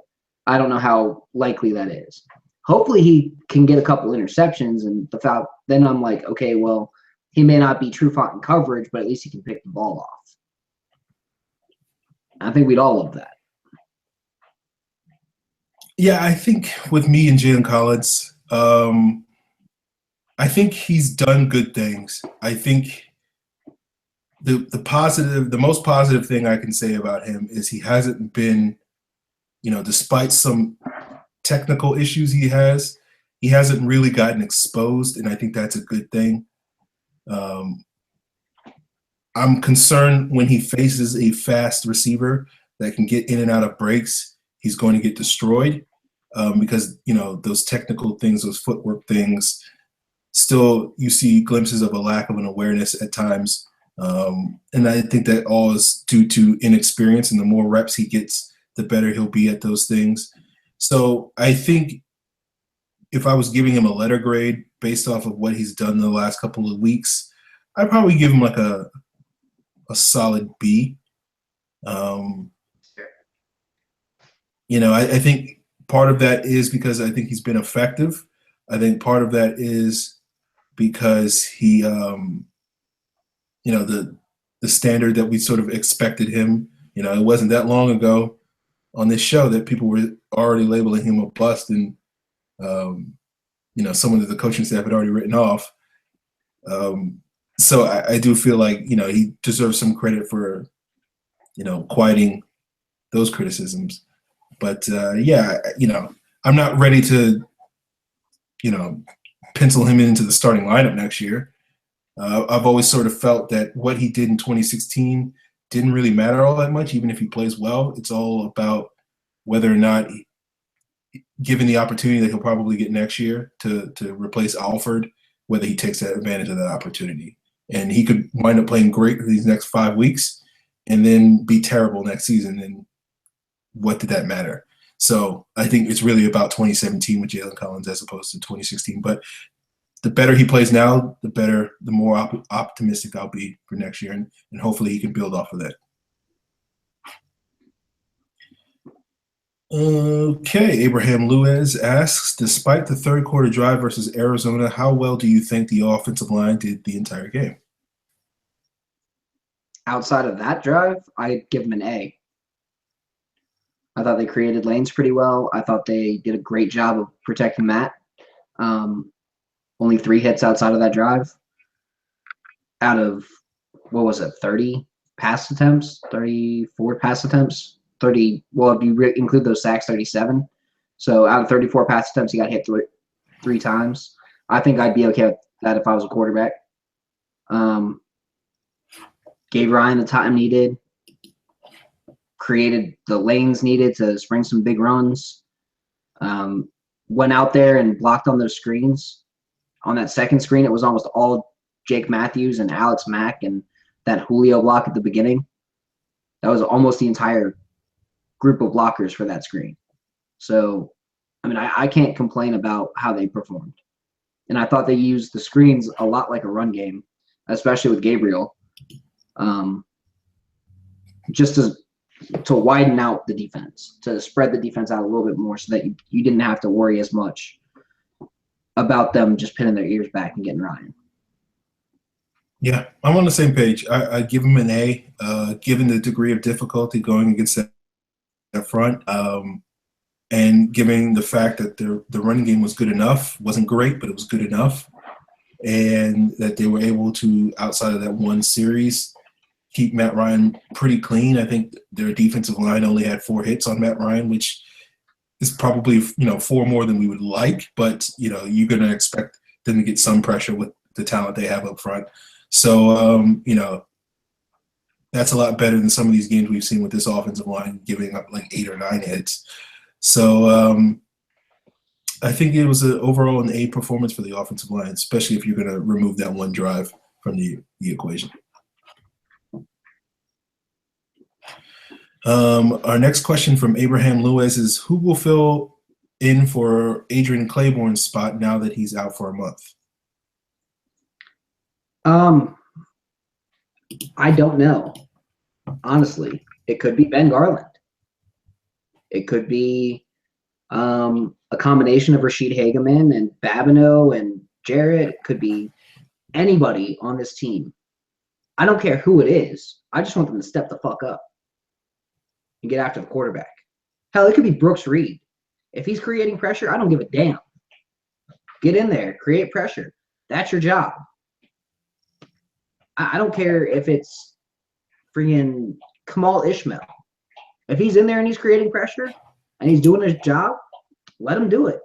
I don't know how likely that is. Hopefully he can get a couple interceptions, and then I'm like, okay, well, he may not be Trufant in coverage, but at least he can pick the ball off. I think we'd all love that. Yeah, I think with me and Jalen Collins, I think he's done good things. I think the most positive thing I can say about him is he hasn't been, despite some technical issues he hasn't really gotten exposed, and I think that's a good thing. I'm concerned when he faces a fast receiver that can get in and out of breaks, he's going to get destroyed because, those technical things, those footwork things, still you see glimpses of a lack of an awareness at times. And I think that all is due to inexperience, and the more reps he gets, the better he'll be at those things. So I think if I was giving him a letter grade based off of what he's done in the last couple of weeks, I'd probably give him like a solid B. I think part of that is because I think he's been effective. I think part of that is because he, the standard that we sort of expected him. It wasn't that long ago on this show that people were already labeling him a bust, and someone that the coaching staff had already written off. So I do feel like, he deserves some credit for, quieting those criticisms. But, I'm not ready to, pencil him into the starting lineup next year. I've always sort of felt that what he did in 2016 didn't really matter all that much, even if he plays well. It's all about whether or not, given the opportunity that he'll probably get next year to replace Alford, whether he takes advantage of that opportunity. And he could wind up playing great for these next 5 weeks and then be terrible next season. And what did that matter? So I think it's really about 2017 with Jalen Collins as opposed to 2016. But the better he plays now, the more optimistic I'll be for next year. And hopefully he can build off of that. Okay, Abraham Luez asks, despite the third quarter drive versus Arizona, how well do you think the offensive line did the entire game? Outside of that drive, I'd give them an A. I thought they created lanes pretty well. I thought they did a great job of protecting Matt. Only 3 hits outside of that drive. Out of, 30 pass attempts? 34 pass attempts? 30, well, if you include those sacks, 37. So out of 34 pass attempts, he got hit 3 times. I think I'd be okay with that if I was a quarterback. Gave Ryan the time needed, created the lanes needed to spring some big runs, went out there and blocked on those screens. On that second screen, it was almost all Jake Matthews and Alex Mack and that Julio block at the beginning. That was almost the entire group of blockers for that screen. So, I can't complain about how they performed. And I thought they used the screens a lot like a run game, especially with Gabriel, just to widen out the defense, to spread the defense out a little bit more so that you didn't have to worry as much about them just pinning their ears back and getting Ryan. Yeah, I'm on the same page. I give him an A, given the degree of difficulty going against that front, and given the fact that the running game was good enough. Wasn't great, but it was good enough. and that they were able to, outside of that one series, keep Matt Ryan pretty clean. I think their defensive line only had 4 hits on Matt Ryan, which is probably 4 more than we would like, but you're going to expect them to get some pressure with the talent they have up front. So that's a lot better than some of these games we've seen with this offensive line giving up like 8 or 9 hits. So I think it was overall an A performance for the offensive line, especially if you're going to remove that one drive from the equation. Our next question from Abraham Lewis is, who will fill in for Adrian Claiborne's spot now that he's out for a month? I don't know. Honestly, it could be Ben Garland. It could be a combination of Rashid Hageman and Babineau and Jarrett. It could be anybody on this team. I don't care who it is. I just want them to step the fuck up and get after the quarterback. Hell, it could be Brooks Reed. If he's creating pressure, I don't give a damn. Get in there, create pressure. That's your job. I don't care if it's freaking Kamal Ishmael. If he's in there and he's creating pressure and he's doing his job, let him do it.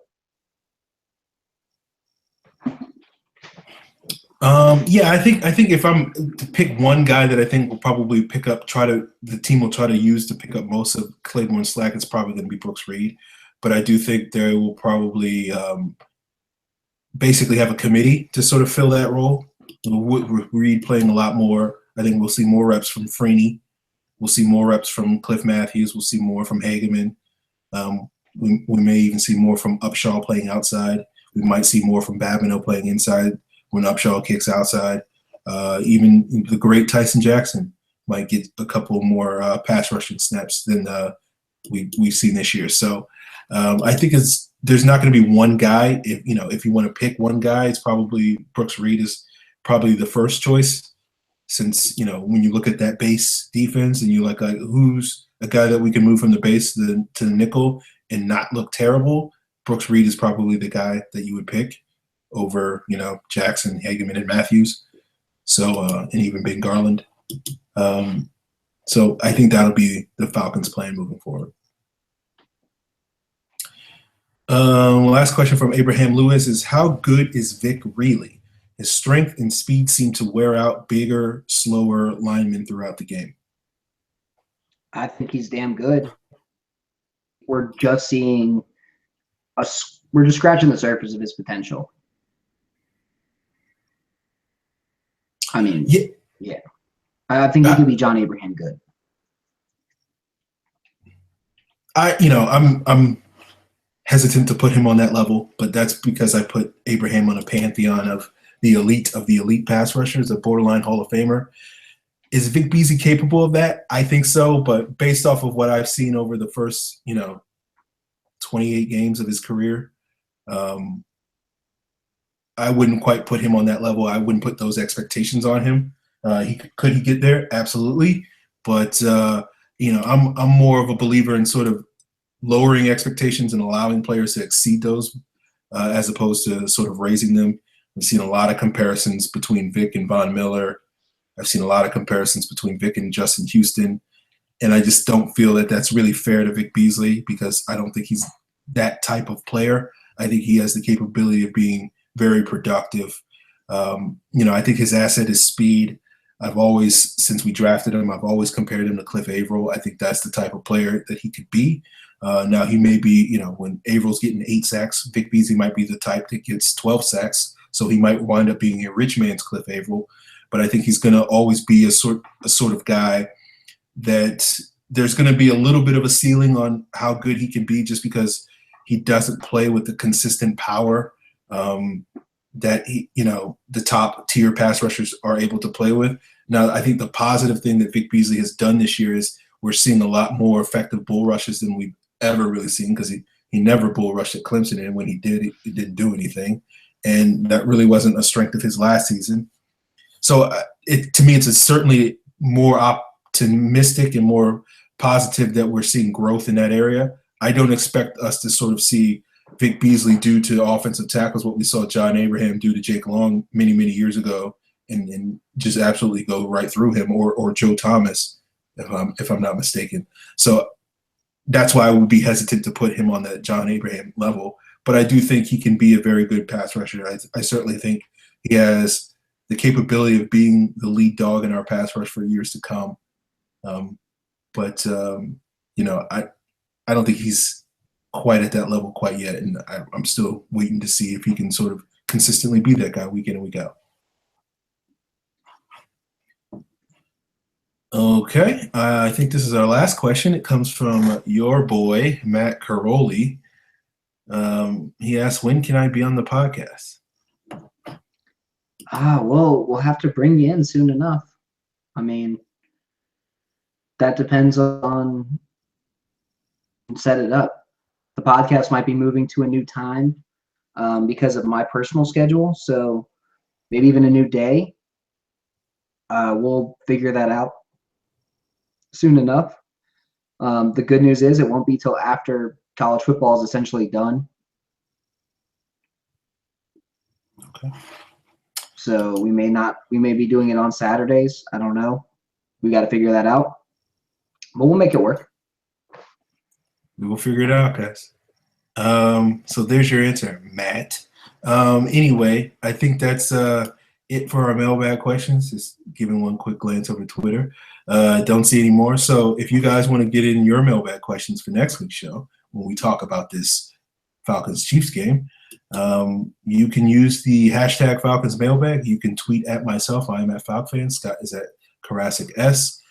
Yeah, I think if I'm to pick one guy that I think will probably the team will try to use to pick up most of Claiborne's slack, it's probably going to be Brooks Reed. But I do think they will probably basically have a committee to sort of fill that role. With Reed playing a lot more, I think we'll see more reps from Freeney. We'll see more reps from Cliff Matthews. We'll see more from Hageman. We may even see more from Upshaw playing outside. We might see more from Babineau playing inside when Upshaw kicks outside. Even the great Tyson Jackson might get a couple more pass rushing snaps than we've seen this year. So I think there's not going to be one guy. If you want to pick one guy, it's probably Brooks Reed is probably the first choice, since when you look at that base defense and you like who's a guy that we can move from the base to the nickel and not look terrible, Brooks Reed is probably the guy that you would pick over Jackson, Hageman, and Matthews. So and even Ben Garland. So I think that'll be the Falcons' plan moving forward. Last question from Abraham Lewis is, how good is Vic really? His strength and speed seem to wear out bigger, slower linemen throughout the game. I think he's damn good. We're just scratching the surface of his potential. I mean, yeah. I think he could be John Abraham good. I'm hesitant to put him on that level, but that's because I put Abraham on a pantheon of the elite pass rushers, a borderline Hall of Famer. Is Vic Beasley capable of that? I think so, but based off of what I've seen over the first, 28 games of his career, I wouldn't quite put him on that level. I wouldn't put those expectations on him. Could he get there? Absolutely. But I'm more of a believer in sort of lowering expectations and allowing players to exceed those, as opposed to sort of raising them. I've seen a lot of comparisons between Vic and Von Miller. I've seen a lot of comparisons between Vic and Justin Houston. And I just don't feel that that's really fair to Vic Beasley, because I don't think he's that type of player. I think he has the capability of being very productive. I think his asset is speed. Since we drafted him, I've always compared him to Cliff Averill. I think that's the type of player that he could be. Now he may be, when Averill's getting 8 sacks, Vic Beasley might be the type that gets 12 sacks. So he might wind up being a rich man's Cliff Averill. But I think he's going to always be a sort of guy that there's going to be a little bit of a ceiling on how good he can be, just because he doesn't play with the consistent power that the top tier pass rushers are able to play with. Now, I think the positive thing that Vic Beasley has done this year is we're seeing a lot more effective bull rushes than we've ever really seen, because he never bull rushed at Clemson, and when he did, he didn't do anything. And that really wasn't a strength of his last season. So to me, it's certainly more optimistic and more positive that we're seeing growth in that area. I don't expect us to sort of see Vic Beasley do to offensive tackles, what we saw John Abraham do to Jake Long many, many years ago, and just absolutely go right through him, or Joe Thomas, if I'm not mistaken. So that's why I would be hesitant to put him on that John Abraham level. But I do think he can be a very good pass rusher. I certainly think he has the capability of being the lead dog in our pass rush for years to come. But I don't think he's quite at that level quite yet, and I'm still waiting to see if he can sort of consistently be that guy week in and week out. Okay, I think this is our last question. It comes from your boy, Matt Caroli. He asks, when can I be on the podcast? Well, we'll have to bring you in soon enough. I mean, that depends on set it up. The podcast might be moving to a new time because of my personal schedule, so maybe even a new day. We'll figure that out soon enough. The good news is it won't be till after college football is essentially done. Okay. So we may be doing it on Saturdays. I don't know. We got to figure that out, but we'll make it work. We will figure it out, guys. So there's your answer, Matt. Anyway, I think that's it for our mailbag questions. Just giving one quick glance over Twitter. Don't see any more. So if you guys want to get in your mailbag questions for next week's show, when we talk about this Falcons-Chiefs game, you can use the hashtag Falcons mailbag. You can tweet at myself. I am at FalcFan. Scott is at Karasik S.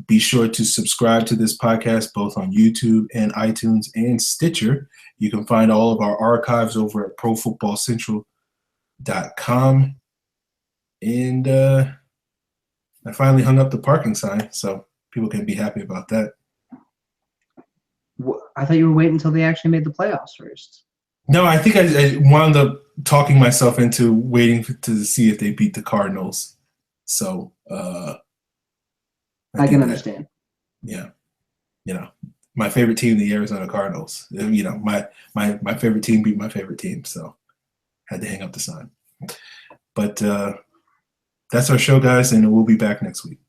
Be sure to subscribe to this podcast both on YouTube and iTunes and Stitcher. You can find all of our archives over at profootballcentral.com. And I finally hung up the parking sign, so people can be happy about that. I thought you were waiting until they actually made the playoffs first. No, I think I wound up talking myself into waiting to see if they beat the Cardinals. So I can understand. Yeah. My favorite team, the Arizona Cardinals. My favorite team beat my favorite team, so had to hang up the sign. But that's our show, guys, and we'll be back next week.